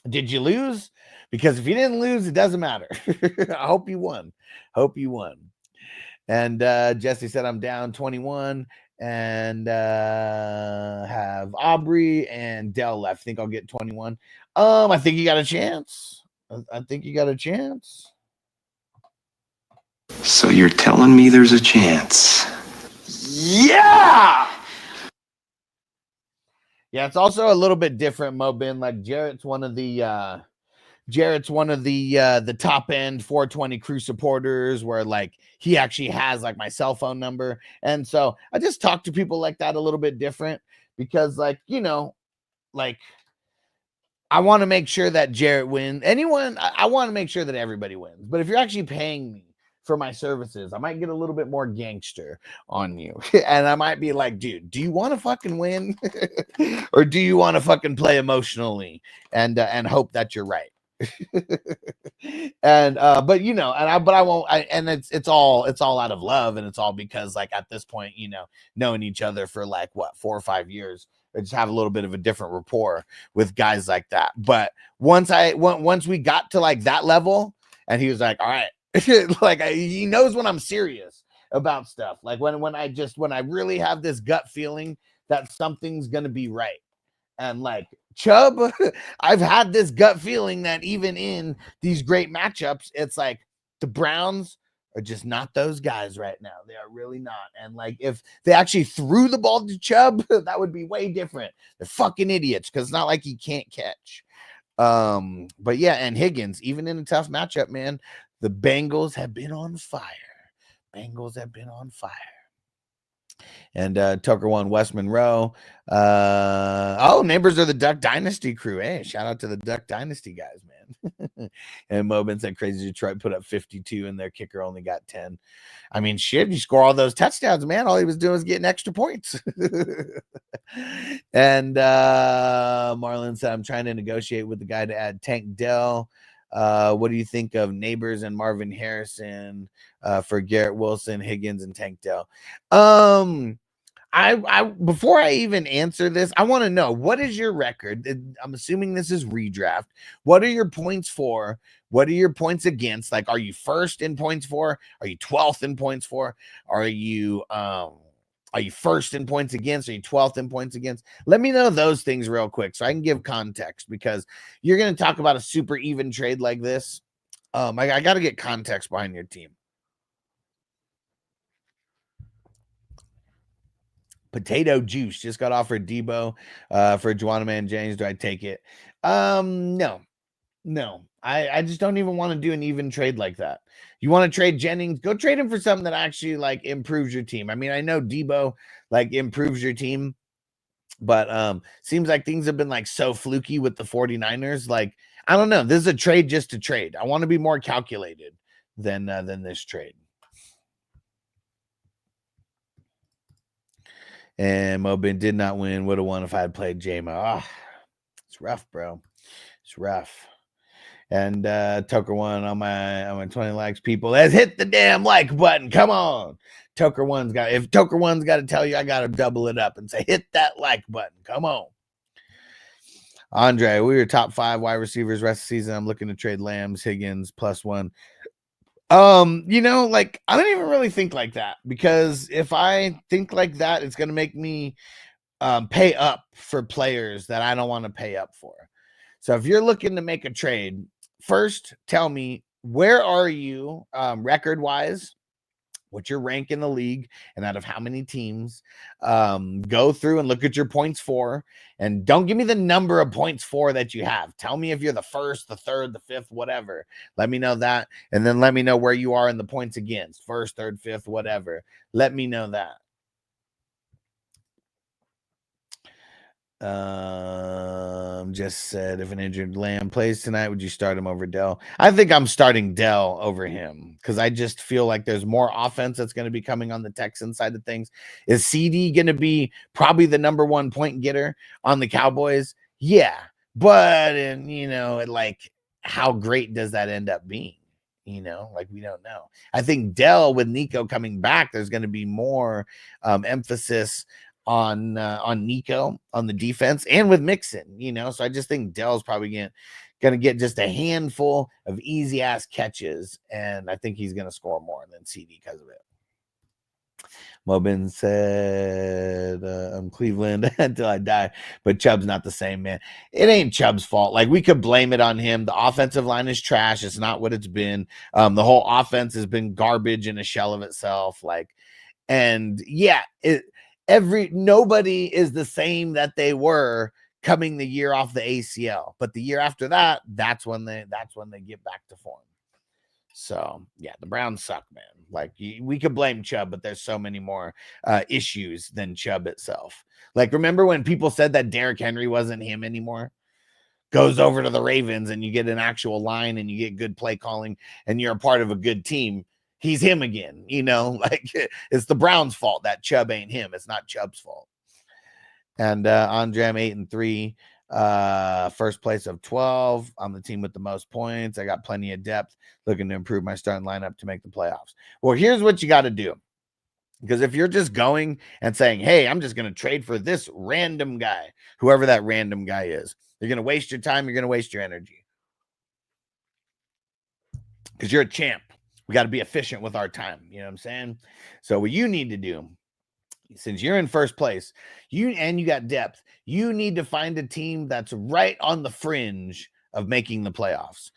Did you lose? Because if you didn't lose, it doesn't matter. I hope you won. And Jesse said, I'm down 21 and have Aubrey and Dell left. I think I'll get 21. I think you got a chance. So you're telling me there's a chance? Yeah. Yeah, it's also a little bit different, Mo Ben. Like, Jarrett's one of the top end 420 crew supporters, where like he actually has like my cell phone number. And so I just talk to people like that a little bit different, because like, you know, like, I want to make sure that Jarrett wins. I want to make sure that everybody wins. But if you're actually paying me for my services, I might get a little bit more gangster on you. And I might be like, dude, do you want to fucking win? Or do you want to fucking play emotionally and hope that you're right? And but you know, but I won't. And it's all out of love, and it's all because like at this point, you know, knowing each other for like what 4 or 5 years, I just have a little bit of a different rapport with guys like that. But once we got to like that level, and he was like, all right, like he knows when I'm serious about stuff. Like when I really have this gut feeling that something's gonna be right. And like Chubb, I've had this gut feeling that even in these great matchups, it's like the Browns are just not those guys right now. They are really not. And like if they actually threw the ball to Chubb, that would be way different. They're fucking idiots because it's not like he can't catch. But yeah, and Higgins, even in a tough matchup, man, the Bengals have been on fire. Bengals have been on fire. And Tucker One West Monroe. Neighbors are the Duck Dynasty crew. Hey, shout out to the Duck Dynasty guys, man. And Mobin said crazy Detroit put up 52 and their kicker only got 10. I mean, shit, you score all those touchdowns, man. All he was doing was getting extra points. And Marlon said, I'm trying to negotiate with the guy to add Tank Dell. What do you think of Neighbors and Marvin Harrison for Garrett Wilson, Higgins, and Tank Dell? I before I even answer this, I want to know, what is your record? I'm assuming this is redraft. What are your points for? What are your points against? Like, are you first in points for? Are you 12th in points for? Are you first in points against? Are you 12th in points against? Let me know those things real quick so I can give context, because you're going to talk about a super even trade like this. I got to get context behind your team. Potato juice just got offered Debo for Juana Man James. Do I take it? No. I just don't even want to do an even trade like that. You want to trade Jennings? Go trade him for something that actually like improves your team. I mean, I know Debo like improves your team, but seems like things have been like so fluky with the 49ers. Like, I don't know. This is a trade just to trade. I want to be more calculated than this trade. And Mobin did not win. Would have won if I had played JMO. It's rough, bro. It's rough. And Tucker One on my 20 likes. People, let's hit the damn like button. Come on. Tucker One's got to tell you, I got to double it up and say, hit that like button. Come on. Andre, we were top 5 wide receivers rest of the season. I'm looking to trade Lambs, Higgins, +1. You know, like, I don't even really think like that, because if I think like that, it's going to make me pay up for players that I don't want to pay up for. So if you're looking to make a trade, first tell me, where are you record wise? What's your rank in the league, and out of how many teams? Go through and look at your points for, and don't give me the number of points for that you have. Tell me if you're the first, the third, the fifth, whatever. Let me know that, and then let me know where you are in the points against, first, third, fifth, whatever. Let me know that. Just said, if an injured Lamb plays tonight, would you start him over Dell? I think I'm starting Dell over him, because I just feel like there's more offense that's going to be coming on the Texans side of things. Is CD going to be probably the number 1 point getter on the Cowboys? Yeah, but you know, like, how great does that end up being? You know, like, we don't know. I think Dell, with Nico coming back, there's going to be more emphasis on Nico on the defense, and with Mixon, you know. So I just think Dell's probably gonna get just a handful of easy ass catches, and I think he's gonna score more than CD because of it. Mobin said, I'm Cleveland until I die, but Chubb's not the same, man. It ain't Chubb's fault. Like, we could blame it on him. The offensive line is trash. It's not what it's been. The whole offense has been garbage in a shell of itself. Like, and yeah, nobody is the same that they were coming the year off the ACL, but the year after that, that's when they get back to form. So yeah, the Browns suck, man. Like, we could blame Chubb, but there's so many more issues than Chubb itself. Like, remember when people said that Derrick Henry wasn't him anymore? Goes over to the Ravens and you get an actual line and you get good play calling and you're a part of a good team. He's him again, you know, like, it's the Browns' fault that Chubb ain't him. It's not Chubb's fault. And Andre, I'm 8-3. First place of 12. I'm the team with the most points. I got plenty of depth, looking to improve my starting lineup to make the playoffs. Well, here's what you got to do. Because if you're just going and saying, hey, I'm just going to trade for this random guy, whoever that random guy is, you're going to waste your time. You're going to waste your energy. Because you're a champ. We got to be efficient with our time. You know what I'm saying? So what you need to do, since you're in first place, you got depth, you need to find a team that's right on the fringe of making the playoffs.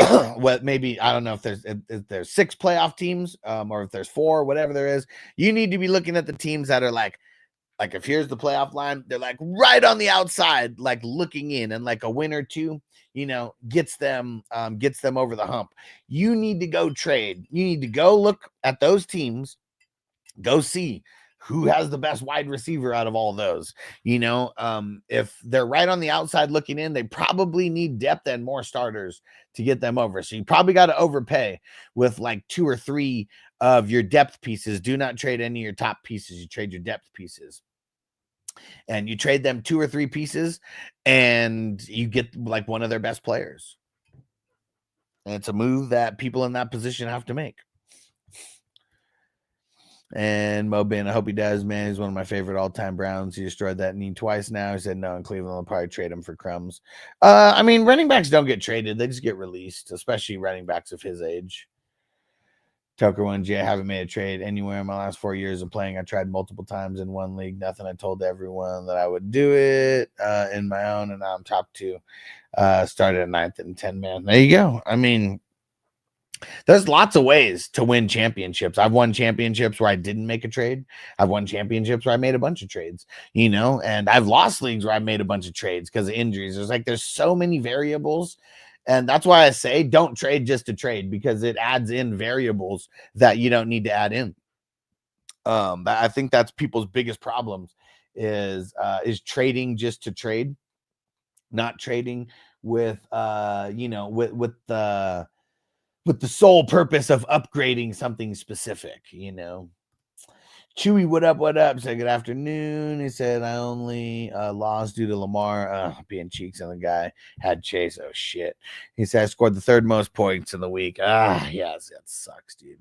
Well, maybe, I don't know if there's 6 playoff teams, or if there's 4, whatever there is. You need to be looking at the teams that are like if here's the playoff line, they're like right on the outside, like looking in, and like a win or two, gets them over the hump. You need to go trade. You need to go look at those teams, go see who has the best wide receiver out of all those. If they're right on the outside looking in, they probably need depth and more starters to get them over. So you probably got to overpay with like 2 or 3 of your depth pieces. Do not trade any of your top pieces. You trade your depth pieces. And you trade them 2 or 3 pieces, and you get like one of their best players. And it's a move that people in that position have to make. And Mobin, I hope he does, man. He's one of my favorite all-time Browns. He destroyed that knee twice now. He said no, in Cleveland will probably trade him for crumbs. I mean, running backs don't get traded. They just get released, especially running backs of his age. Tucker 1J, I haven't made a trade anywhere in my last 4 years of playing. I tried multiple times in one league. Nothing. I told everyone that I would do it in my own, and now I'm top 2. Started at 9th and 10 man. There you go. I mean, there's lots of ways to win championships. I've won championships where I didn't make a trade. I've won championships where I made a bunch of trades, and I've lost leagues where I made a bunch of trades because of injuries. There's so many variables. And that's why I say don't trade just to trade, because it adds in variables that you don't need to add in. I think that's people's biggest problems is trading just to trade, not trading with with the sole purpose of upgrading something specific. Chewy, what up? Said good afternoon. He said I only lost due to Lamar being cheeks, and the guy had Chase. Oh shit. He said I scored the 3rd most points in the week. Yes, that sucks, dude.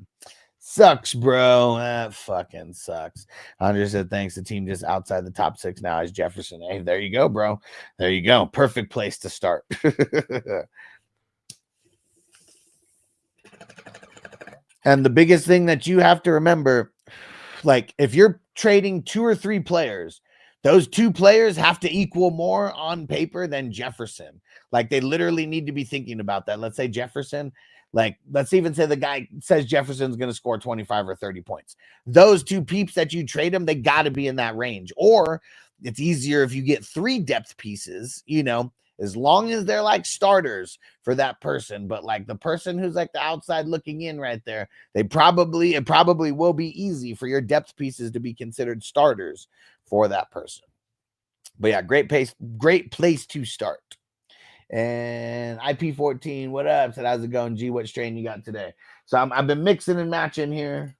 Sucks, bro. That fucking sucks. Andre said thanks. The team just outside the top 6 now is Jefferson. Hey, there you go, bro. There you go. Perfect place to start. And the biggest thing that you have to remember, like if you're trading 2 or 3 players, those 2 players have to equal more on paper than Jefferson. Like they literally need to be thinking about that. Let's say Jefferson, let's even say the guy says Jefferson's going to score 25 or 30 points. Those 2 peeps that you trade them, they got to be in that range. Or it's easier if you get 3 depth pieces, as long as they're like starters for that person. But like the person who's like the outside looking in right there, it probably will be easy for your depth pieces to be considered starters for that person. But yeah, great place to start. And IP14, what up? Said, how's it going? G, what strain you got today? So I've been mixing and matching here.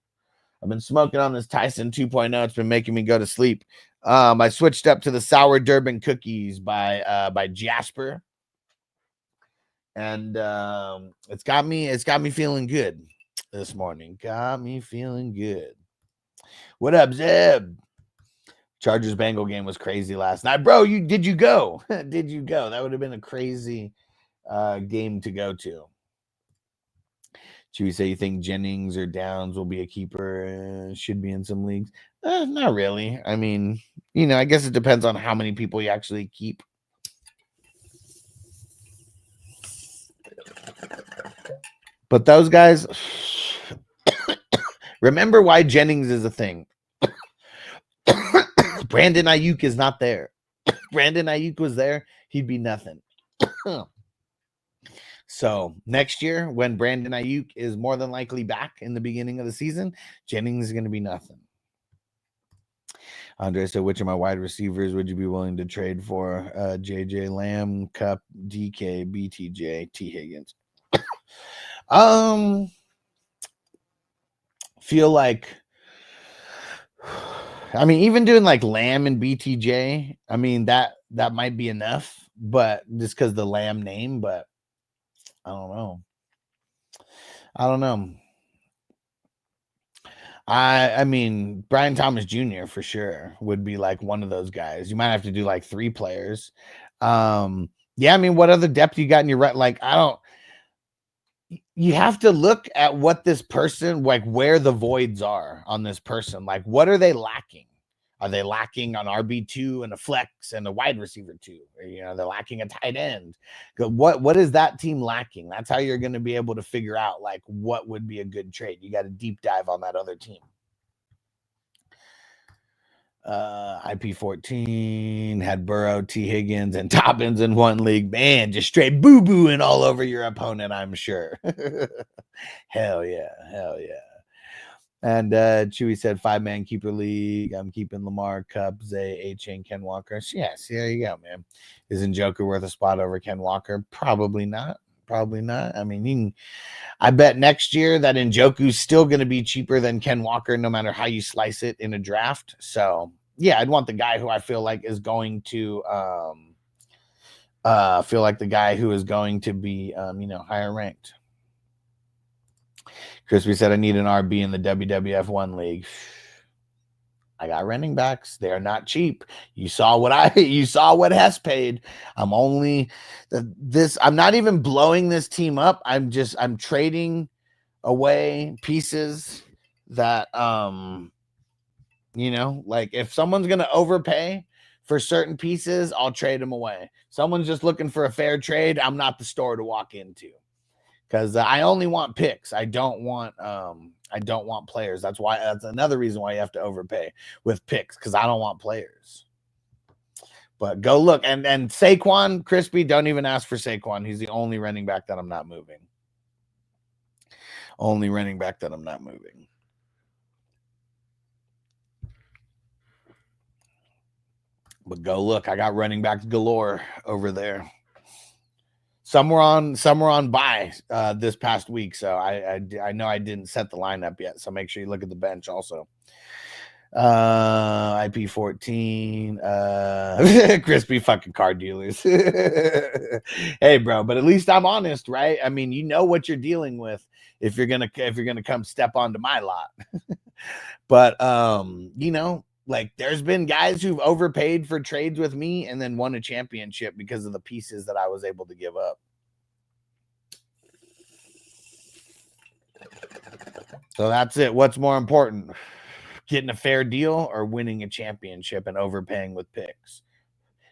I've been smoking on this Tyson 2.0. It's been making me go to sleep. I switched up to the sour Durban cookies by Jasper, and it's got me feeling good this morning. Got me feeling good. What up, Zeb? Chargers Bengal game was crazy last night, bro. Did you go? Did you go? That would have been a crazy game to go to. Should we say you think Jennings or Downs will be a keeper? Should be in some leagues. Not really. I mean, I guess it depends on how many people you actually keep. But those guys, remember why Jennings is a thing. Brandon Ayuk is not there. Brandon Ayuk was there, he'd be nothing. So next year, when Brandon Ayuk is more than likely back in the beginning of the season, Jennings is going to be nothing. Andre said, which of my wide receivers would you be willing to trade for? JJ Lamb, Cup, DK, BTJ, T. Higgins. Feel like, I mean, even doing like Lamb and BTJ, I mean, that that might be enough, but just because the Lamb name, but I don't know. I mean, Brian Thomas Jr. for sure would be like one of those guys. You might have to do like 3 players. Yeah, I mean, what other depth you got in your right? Like, you have to look at what this person, like where the voids are on this person. Like, what are they lacking? Are they lacking on RB2 and a flex and a wide receiver 2? Or, you know, they're lacking a tight end. What is that team lacking? That's how you're going to be able to figure out like what would be a good trade. You got to deep dive on that other team. IP14 had Burrow, T. Higgins, and Dobbins in one league. Man, just straight boo-booing all over your opponent, I'm sure. Hell yeah. And Chewy said 5-man keeper league. I'm keeping Lamar, Cup, Zay, A-Chain, Ken Walker. Yes, there you go, man. Is Njoku worth a spot over Ken Walker? Probably not. I mean, I bet next year that Njoku's still going to be cheaper than Ken Walker, no matter how you slice it in a draft. So yeah, I'd want the guy who I feel like is going to be higher ranked. Crispy said, I need an RB in the WWF 1 league. I got running backs. They are not cheap. You saw what Hess paid. I'm not even blowing this team up. I'm trading away pieces that, like if someone's going to overpay for certain pieces, I'll trade them away. Someone's just looking for a fair trade. I'm not the store to walk into. Because I only want picks. I don't want players. That's another reason why you have to overpay with picks, because I don't want players. But go look. And Saquon, Crispy, don't even ask for Saquon. He's the only running back that I'm not moving. But go look. I got running backs galore over there. Some were on bye this past week, so I know I didn't set the lineup yet. So make sure you look at the bench also. IP14, crispy fucking car dealers. Hey, bro, but at least I'm honest, right? I mean, you know what you're dealing with if you're gonna come step onto my lot. But like there's been guys who've overpaid for trades with me and then won a championship because of the pieces that I was able to give up. So that's it. What's more important, getting a fair deal or winning a championship and overpaying with picks?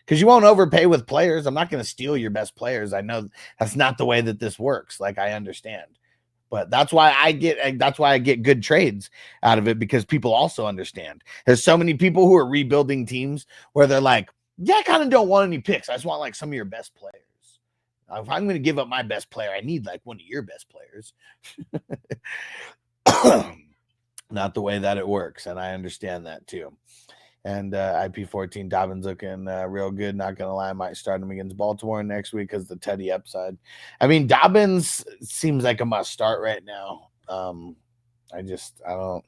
Because you won't overpay with players. I'm not going to steal your best players. I know that's not the way that this works. Like, I understand. But that's why I get good trades out of it, because people also understand. There's so many people who are rebuilding teams where they're like, yeah, I kind of don't want any picks. I just want like some of your best players. If I'm going to give up my best player, I need like one of your best players. Not the way that it works. And I understand that too. And IP14 Dobbins looking real good. Not going to lie, I might start him against Baltimore next week because the Teddy upside. I mean, Dobbins seems like a must start right now. I don't,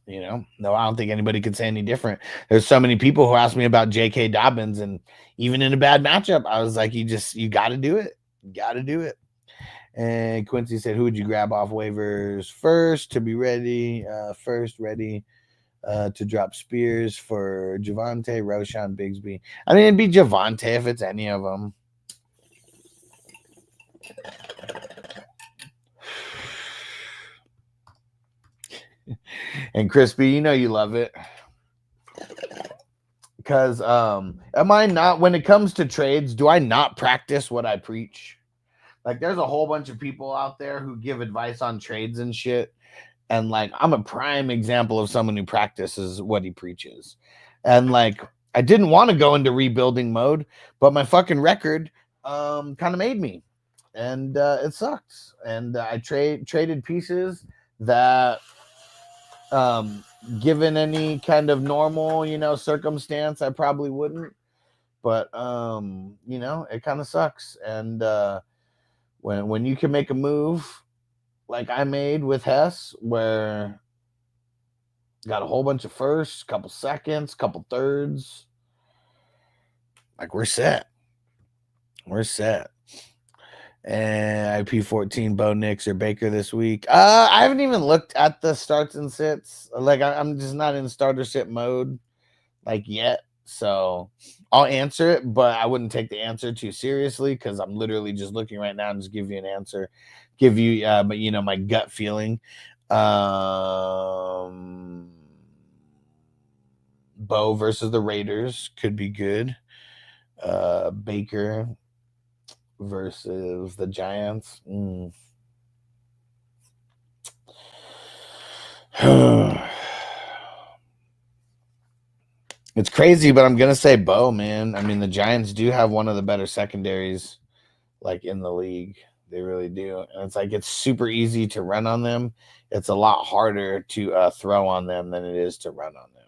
no, I don't think anybody could say any different. There's so many people who ask me about J.K. Dobbins, and even in a bad matchup, I was like, you got to do it. You got to do it. And Quincy said, who would you grab off waivers first to be ready? To drop Spears for Javonte, Roshan, Bigsby. I mean, it'd be Javonte if it's any of them. And Crispy, you love it. Because when it comes to trades, do I not practice what I preach? Like, there's a whole bunch of people out there who give advice on trades and shit. And like, I'm a prime example of someone who practices what he preaches. And like, I didn't want to go into rebuilding mode, but my fucking record kind of made me. And it sucks. And I traded pieces that, given any kind of normal, circumstance, I probably wouldn't. But, it kind of sucks. And when you can make a move like I made with Hess, where got a whole bunch of firsts, couple seconds, couple thirds, Like we're set. We're set. And IP14, Bo Nix or Baker this week. I haven't even looked at the starts and sits. Like I'm just not in starter sit mode like yet. So I'll answer it, but I wouldn't take the answer too seriously because I'm literally just looking right now and just give you an answer. Give you but you know, my gut feeling. Bo versus the Raiders could be good. Baker versus the Giants. It's crazy, but I'm gonna say Bo, man. I mean, the Giants do have one of the better secondaries like in the league. They really do. And it's like it's super easy to run on them. It's a lot harder to throw on them than it is to run on them.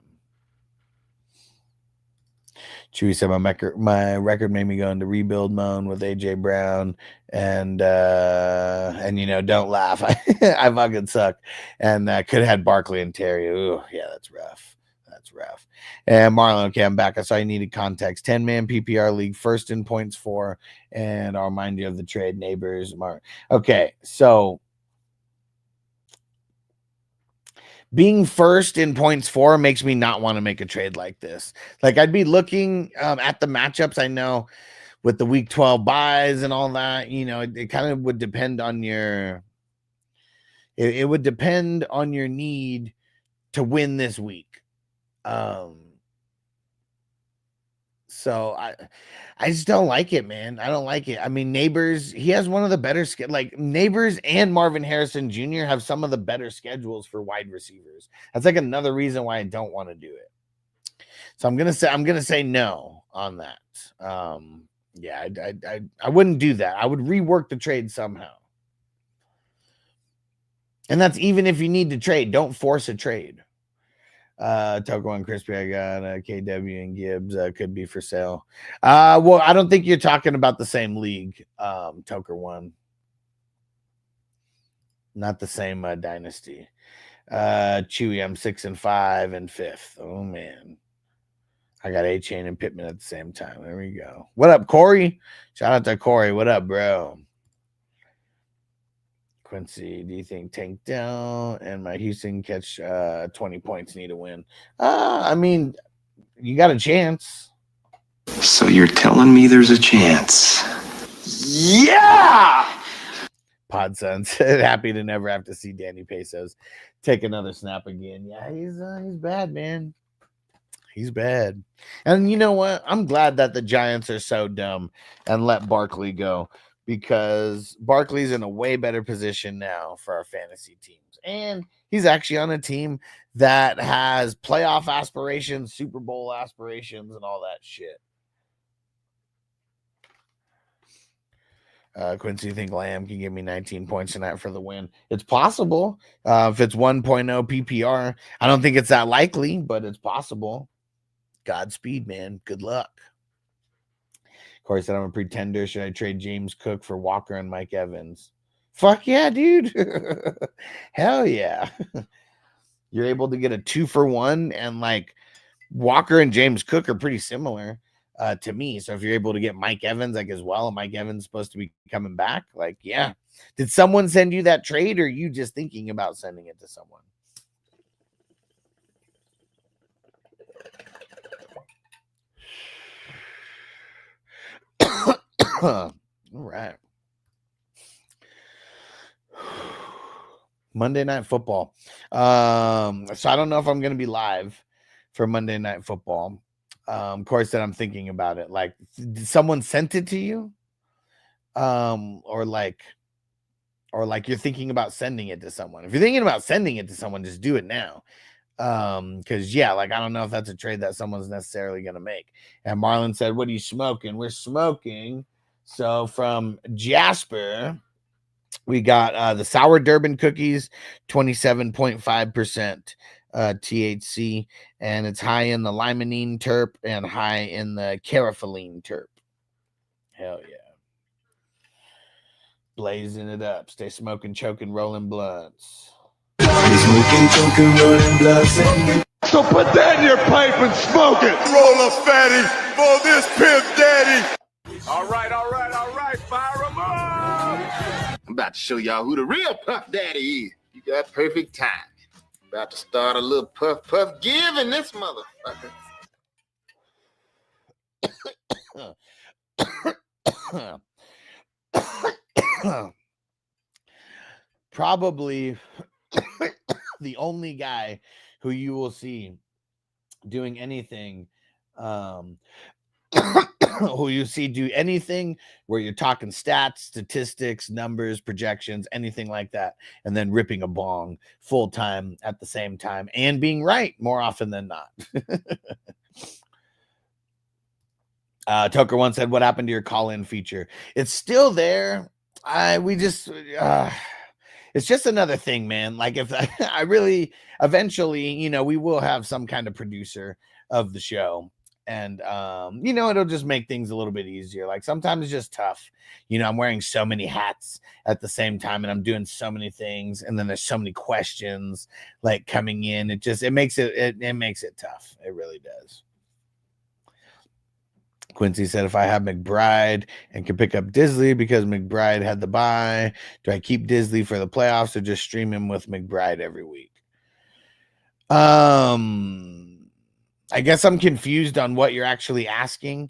Chewy said my record made me go into rebuild mode with AJ Brown and you know, don't laugh. I fucking suck. And could have had Barkley and Terry. Ooh, yeah, that's rough. That's rough. And Marlon, okay, I'm back. I saw you needed context. 10-man PPR league, first in points for, and I'll remind you of the trade neighbors. Okay, so being first in points for makes me not want to make a trade like this. Like I'd be looking at the matchups. I know with the week 12 buys and all that, you know, it kind of would depend on your, it would depend on your need to win this week. So I just don't like it, man. I don't like it. I mean, Neighbors, he has one of the better like Neighbors and Marvin Harrison Jr. have some of the better schedules for wide receivers. That's like another reason why I don't want to do it. So I'm gonna say no on that. Yeah, I wouldn't do that. I would rework the trade somehow. And that's even if you need to trade. Don't force a trade. Toker One Crispy, I got KW and Gibbs could be for sale. Well, I don't think you're talking about the same league, Toker One. Not the same dynasty. Chewy, I'm 6 and 5 and 5th. Oh man. I got A-Chain and Pittman at the same time. There we go. What up, Corey? Shout out to Corey. What up, bro? Quincy, do you think Tank down and my Houston catch 20 points need a win? I mean, you got a chance. So you're telling me there's a chance? Yeah! Podson said, happy to never have to see Danny Pesos take another snap again. Yeah, he's bad, man. He's bad. And you know what? I'm glad that the Giants are so dumb and let Barkley go, because Barkley's in a way better position now for our fantasy teams. And he's actually on a team that has playoff aspirations, Super Bowl aspirations, and all that shit. Quincy, you think Lamb can give me 19 points tonight for the win? It's possible. If it's 1.0 PPR, I don't think it's that likely, but it's possible. Godspeed, man. Good luck. Corey said, I'm a pretender. Should I trade James Cook for Walker and Mike Evans? Fuck yeah, dude. Hell yeah. You're able to get a 2-for-1, and like Walker and James Cook are pretty similar to me. So if you're able to get Mike Evans like as well, and Mike Evans is supposed to be coming back, like, yeah. Did someone send you that trade, or are you just thinking about sending it to someone? All right. Monday Night Football. So I don't know if I'm going to be live for Monday Night Football. Corey said I'm thinking about it. Like, did someone sent it to you? Or like you're thinking about sending it to someone. If you're thinking about sending it to someone, just do it now. Because yeah, like I don't know if that's a trade that someone's necessarily going to make. And Marlon said, what are you smoking? We're smoking. So from Jasper, we got the sour Durban cookies, 27.5% THC, and it's high in the limonene terp and high in the carapholine terp. Hell yeah. Blazing it up. Stay smoking, choking, rolling blunts. Smoking, choking, rolling blunts. So put that in your pipe and smoke it. Roll a fatty for this pimp daddy. All right, fire 'em up! I'm about to show y'all who the real Puff Daddy is. You got perfect time. About to start a little puff give in this motherfucker. Probably the only guy who you will see doing anything who you see do anything where you're talking stats, statistics, numbers, projections, anything like that, and then ripping a bong full time at the same time and being right more often than not. Tucker once said, what happened to your call-in feature? It's still there. It's just another thing, man. Like if I really eventually, you know, we will have some kind of producer of the show. And, you know, it'll just make things a little bit easier. Like sometimes it's just tough. You know, I'm wearing so many hats at the same time and I'm doing so many things. And then there's so many questions like coming in. It makes it tough. It really does. Quincy said, if I have McBride and can pick up Disley because McBride had the bye, do I keep Disley for the playoffs or just stream him with McBride every week? I guess I'm confused on what you're actually asking.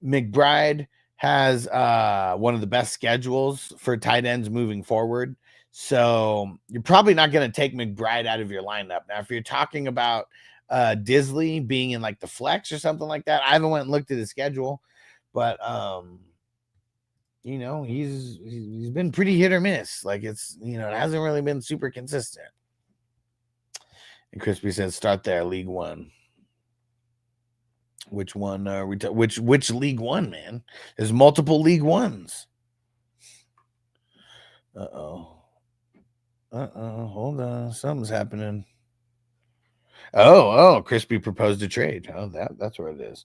McBride has one of the best schedules for tight ends moving forward. So you're probably not going to take McBride out of your lineup. Now, if you're talking about Disley being in like the flex or something like that, I haven't went and looked at his schedule, but you know, he's been pretty hit or miss. Like it's, you know, it hasn't really been super consistent. And Crispy says, start there, League One. Which one are we which League One, man? There's multiple League Ones. Hold on, something's happening. Oh, Crispy proposed a trade. Oh, that's where it is.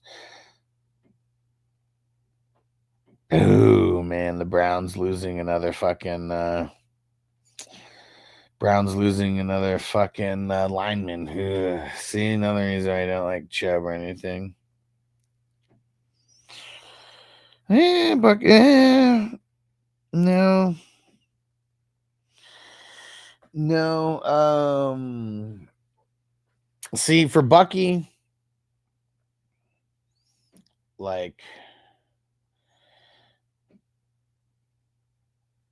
Oh man, the Browns losing another fucking lineman. Ugh. See, another reason I don't like Chubb or anything. No. See, for Bucky, like,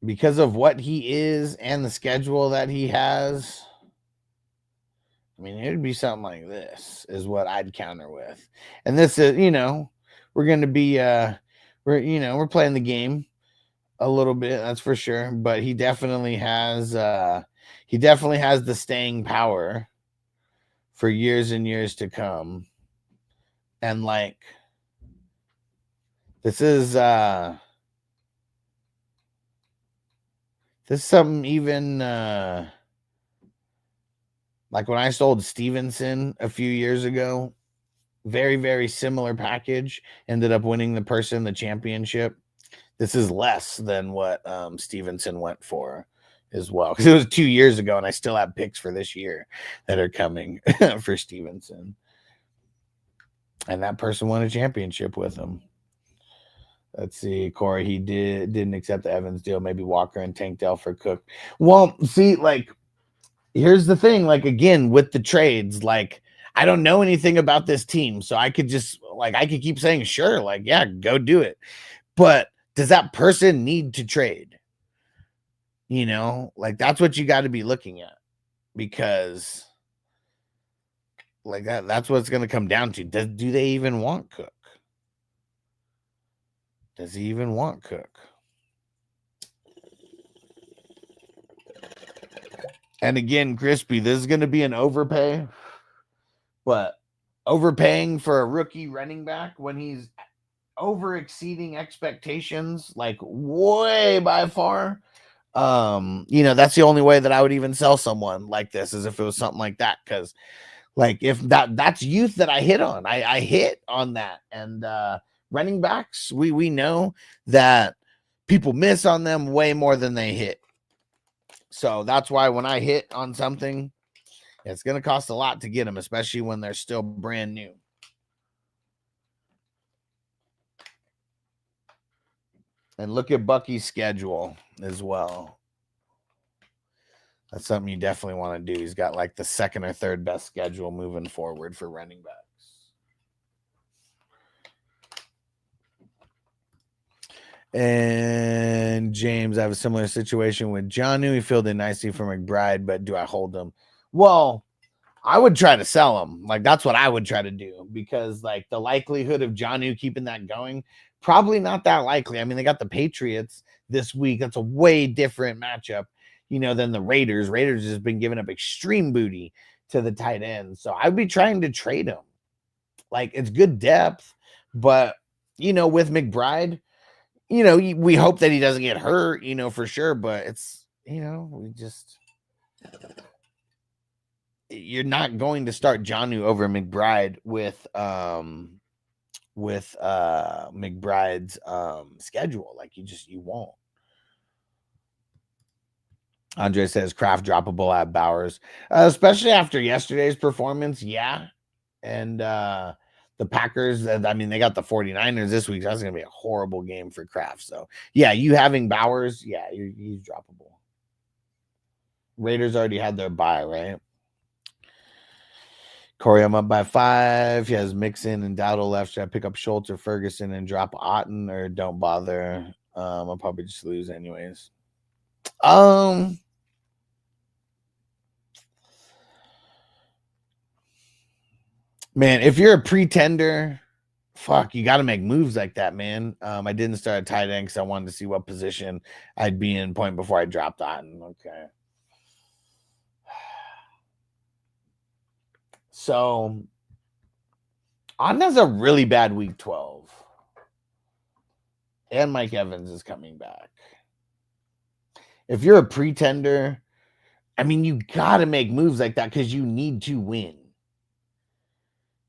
because of what he is and the schedule that he has, I mean, it would be something like this is what I'd counter with. And this is, you know, we're going to be, we're playing the game a little bit, that's for sure. But he definitely has the staying power for years and years to come. And like, this is something even like when I sold Stevenson a few years ago, very, very similar package, ended up winning the championship. This is less than what Stevenson went for as well, because it was 2 years ago and I still have picks for this year that are coming for Stevenson, and that person won a championship with him. Let's see, Corey, he didn't accept the Evans deal. Maybe Walker and Tank Dell for Cook. Well, see, like, here's the thing, like, again, with the trades, like, I don't know anything about this team, so I could just, like, I could keep saying, sure, like, yeah, go do it. But does that person need to trade? You know, like, that's what you got to be looking at, because like that's what it's going to come down to. Do they even want Cook? Does he even want Cook? And again, Crispy, this is going to be an overpay, but overpaying for a rookie running back when he's over exceeding expectations, like way by far. You know, that's the only way that I would even sell someone like this, is if it was something like that. Because, like, if that's youth that I hit on, I hit on that. And running backs, we know that people miss on them way more than they hit. So that's why when I hit on something, It's going to cost a lot to get them, especially when they're still brand new. And look at Bucky's schedule as well. That's something you definitely want to do. He's got like the second or third best schedule moving forward for running backs. And James, I have a similar situation with Jonnu. He filled in nicely for McBride, but do I hold him? Well, I would try to sell him. Like, that's what I would try to do, because like the likelihood of Jonnu keeping that going, probably not that likely. I mean, they got the Patriots this week. That's a way different matchup, you know, than the Raiders. Raiders has been giving up extreme booty to the tight end. So I'd be trying to trade him. Like, it's good depth, but, you know, with McBride, you know, we hope that he doesn't get hurt, you know, for sure. But it's, you know, you're not going to start Jonnu over McBride with McBride's schedule. Like, you won't. Andre says Kraft droppable at Bowers, especially after yesterday's performance. Yeah. And the Packers, I mean, they got the 49ers this week. So that's going to be a horrible game for Kraft. So, yeah, you having Bowers, yeah, he's droppable. Raiders already had their bye, right? Corey, I'm up by 5. He has Mixon and Dowdle left. Should I pick up Schultz or Ferguson and drop Otten, or don't bother? I'll probably just lose anyways. Man, if you're a pretender, fuck, you got to make moves like that, man. I didn't start a tight end because I wanted to see what position I'd be in point before I dropped Otten. Okay. So, Otten has a really bad week 12. And Mike Evans is coming back. If you're a pretender, I mean, you got to make moves like that because you need to win.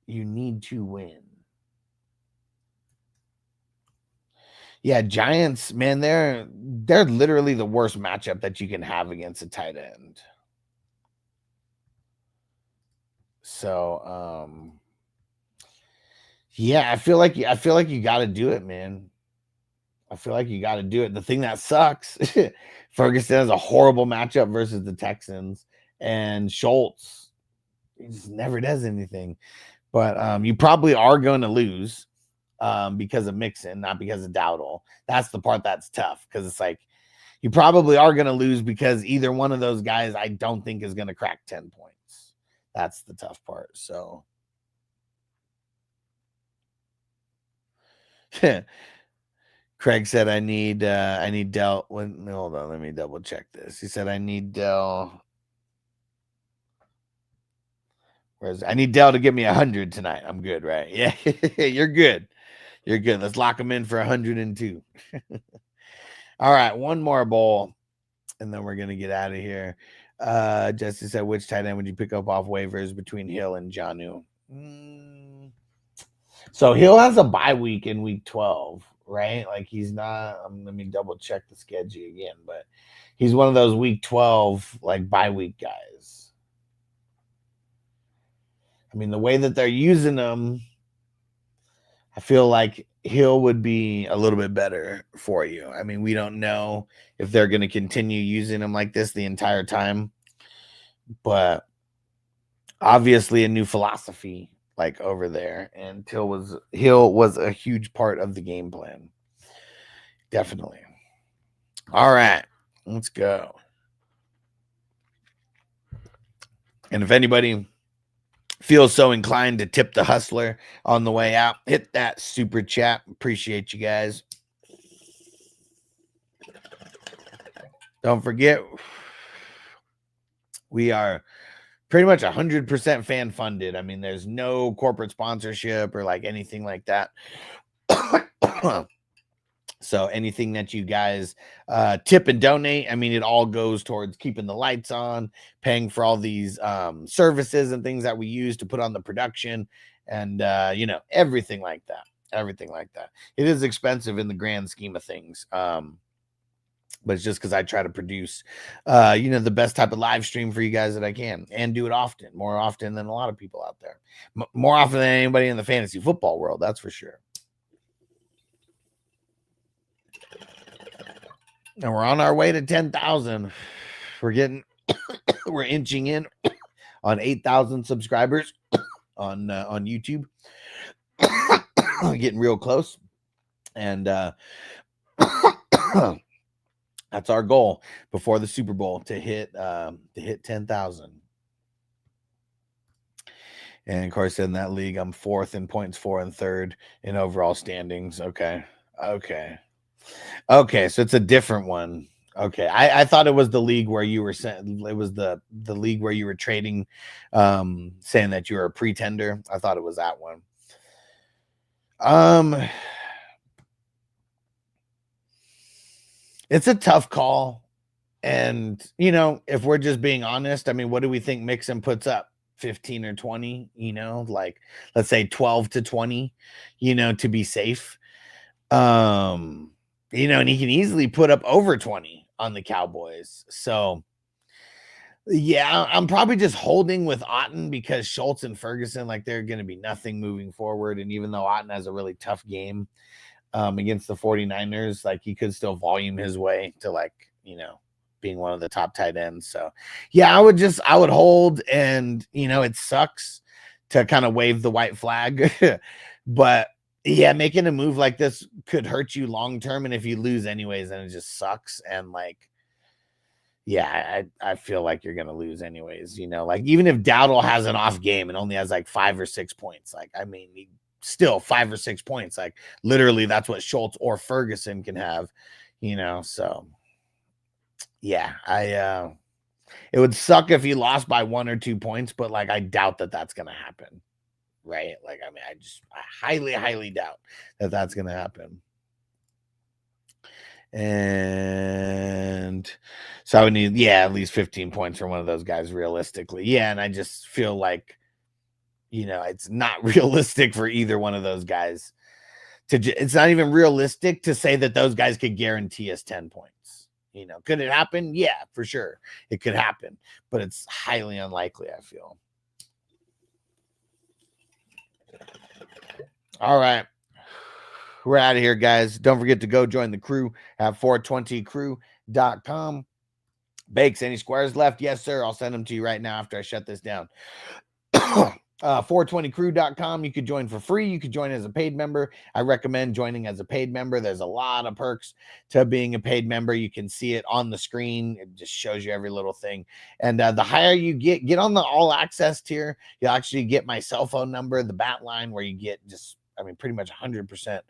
You need to win. Yeah, Giants, man, they're literally the worst matchup that you can have against a tight end. So, yeah, I feel like you got to do it, man. I feel like you got to do it. The thing that sucks, Ferguson has a horrible matchup versus the Texans, and Schultz, he just never does anything. But you probably are going to lose because of Mixon, not because of Dowdle. That's the part that's tough, because it's like you probably are going to lose because either one of those guys I don't think is going to crack 10 points. That's the tough part. So Craig said I need Dell. Hold on, let me double check this. He said I need Dell. I need Dell to give me 100 tonight. I'm good, right? Yeah, you're good. You're good. Let's lock him in for 102. All right, one more bowl, and then we're going to get out of here. Jesse said, which tight end would you pick up off waivers between Hill and Jonnu? So Hill has a bye week in week 12, right? Like, he's not, let me double check the schedule again, but he's one of those week 12, like, bye week guys. I mean, the way that they're using them, I feel like Hill would be a little bit better for you. I mean, we don't know if they're going to continue using him like this the entire time, but obviously a new philosophy like over there, and Hill was a huge part of the game plan. Definitely. All right, let's go. And if anybody feels so inclined to tip the hustler on the way out, hit that super chat. Appreciate you guys. Don't forget, we are pretty much 100% fan funded. I mean, there's no corporate sponsorship or like anything like that. So anything that you guys tip and donate, I mean, it all goes towards keeping the lights on, paying for all these services and things that we use to put on the production, and you know, everything like that. Everything like that. It is expensive in the grand scheme of things. but it's just because I try to produce, the best type of live stream for you guys that I can, and do it often, more often than a lot of people out there, more often than anybody in the fantasy football world. That's for sure. And we're on our way to 10,000. We're inching in on 8,000 subscribers on YouTube. Getting real close. And that's our goal before the Super Bowl, to hit 10,000. And of course, in that league, I'm 4th in points, 4 and 3rd in overall standings. Okay. So it's a different one. Okay. I thought it was the league where you were saying, it was the league where you were trading, saying that you were a pretender. I thought it was that one. It's a tough call. And, if we're just being honest, I mean, what do we think Mixon puts up? 15 or 20, like let's say 12 to 20, to be safe. And he can easily put up over 20 on the Cowboys. So yeah, I'm probably just holding with Otten because Schultz and Ferguson, like, they're going to be nothing moving forward. And even though Otten has a really tough game against the 49ers, like, he could still volume his way to, like, being one of the top tight ends. So yeah, I would hold, and it sucks to kind of wave the white flag, but yeah, making a move like this could hurt you long term. And if you lose anyways, then it just sucks. And like, yeah, I feel like you're gonna lose anyways, like, even if Dowdle has an off game and only has like 5 or 6 points, like, I mean, still 5 or 6 points, like, literally that's what Schultz or Ferguson can have, so yeah, it would suck if he lost by 1 or 2 points, but like, I doubt that that's going to happen. Right. Like, I mean, I highly, highly doubt that that's going to happen. And so I would need, at least 15 points from one of those guys realistically. Yeah. And I just feel like, it's not realistic for either one of those guys it's not even realistic to say that those guys could guarantee us 10 points. Could it happen? Yeah, for sure. It could happen, but it's highly unlikely, I feel. All right. We're out of here, guys. Don't forget to go join the crew at 420crew.com. Bakes, any squares left? Yes, sir. I'll send them to you right now after I shut this down. 420crew.com. You could join for free. You could join as a paid member. I recommend joining as a paid member. There's a lot of perks to being a paid member. You can see it on the screen. It just shows you every little thing. And the higher you get on the all access tier, you'll actually get my cell phone number, the bat line, where you get pretty much 100%,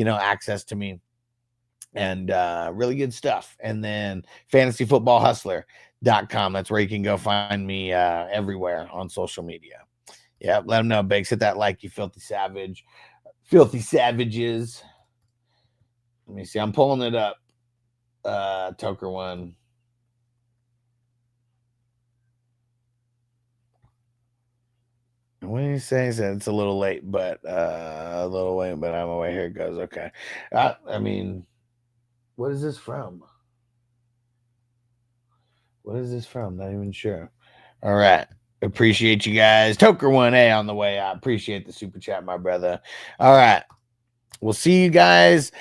access to me, and really good stuff. And then fantasyfootballhustler.com. That's where you can go find me everywhere on social media. Yeah, let them know, Bakes. Hit that like, you filthy savage. Filthy savages. Let me see. I'm pulling it up. Toker one. What did he say? He said it's a little late, but I'm away. Here it goes. Okay. What is this from? Not even sure. All right. Appreciate you guys. Toker 1A on the way. I appreciate the super chat, my brother. All right. We'll see you guys.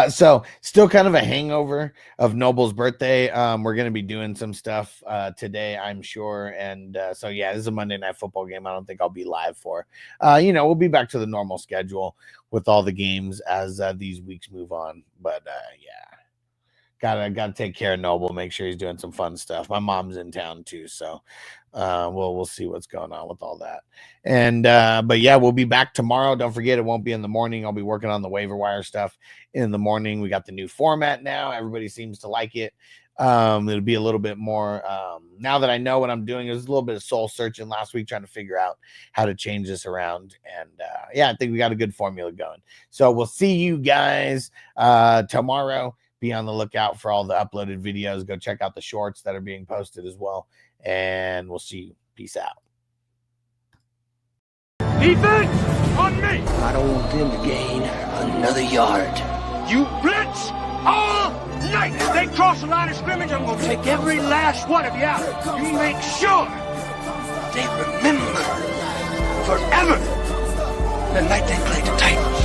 So still kind of a hangover of Noble's birthday. We're going to be doing some stuff today, I'm sure. And so, yeah, this is a Monday Night Football game I don't think I'll be live for. We'll be back to the normal schedule with all the games as these weeks move on. But, yeah. Gotta take care of Noble, make sure he's doing some fun stuff. My mom's in town too, so we'll see what's going on with all that. And but yeah, we'll be back tomorrow. Don't forget, it won't be in the morning. I'll be working on the waiver wire stuff in the morning. We got the new format now. Everybody seems to like it. It'll be a little bit more now that I know what I'm doing. It was a little bit of soul searching last week, trying to figure out how to change this around. And yeah, I think we got a good formula going. So we'll see you guys tomorrow. Be on the lookout for all the uploaded videos. Go check out the shorts that are being posted as well. And we'll see you. Peace out. Defense on me. I don't want them to gain another yard. You blitz all night they cross the line of scrimmage, I'm gonna take every last one of you out. You make sure they remember forever the night they played the Titans.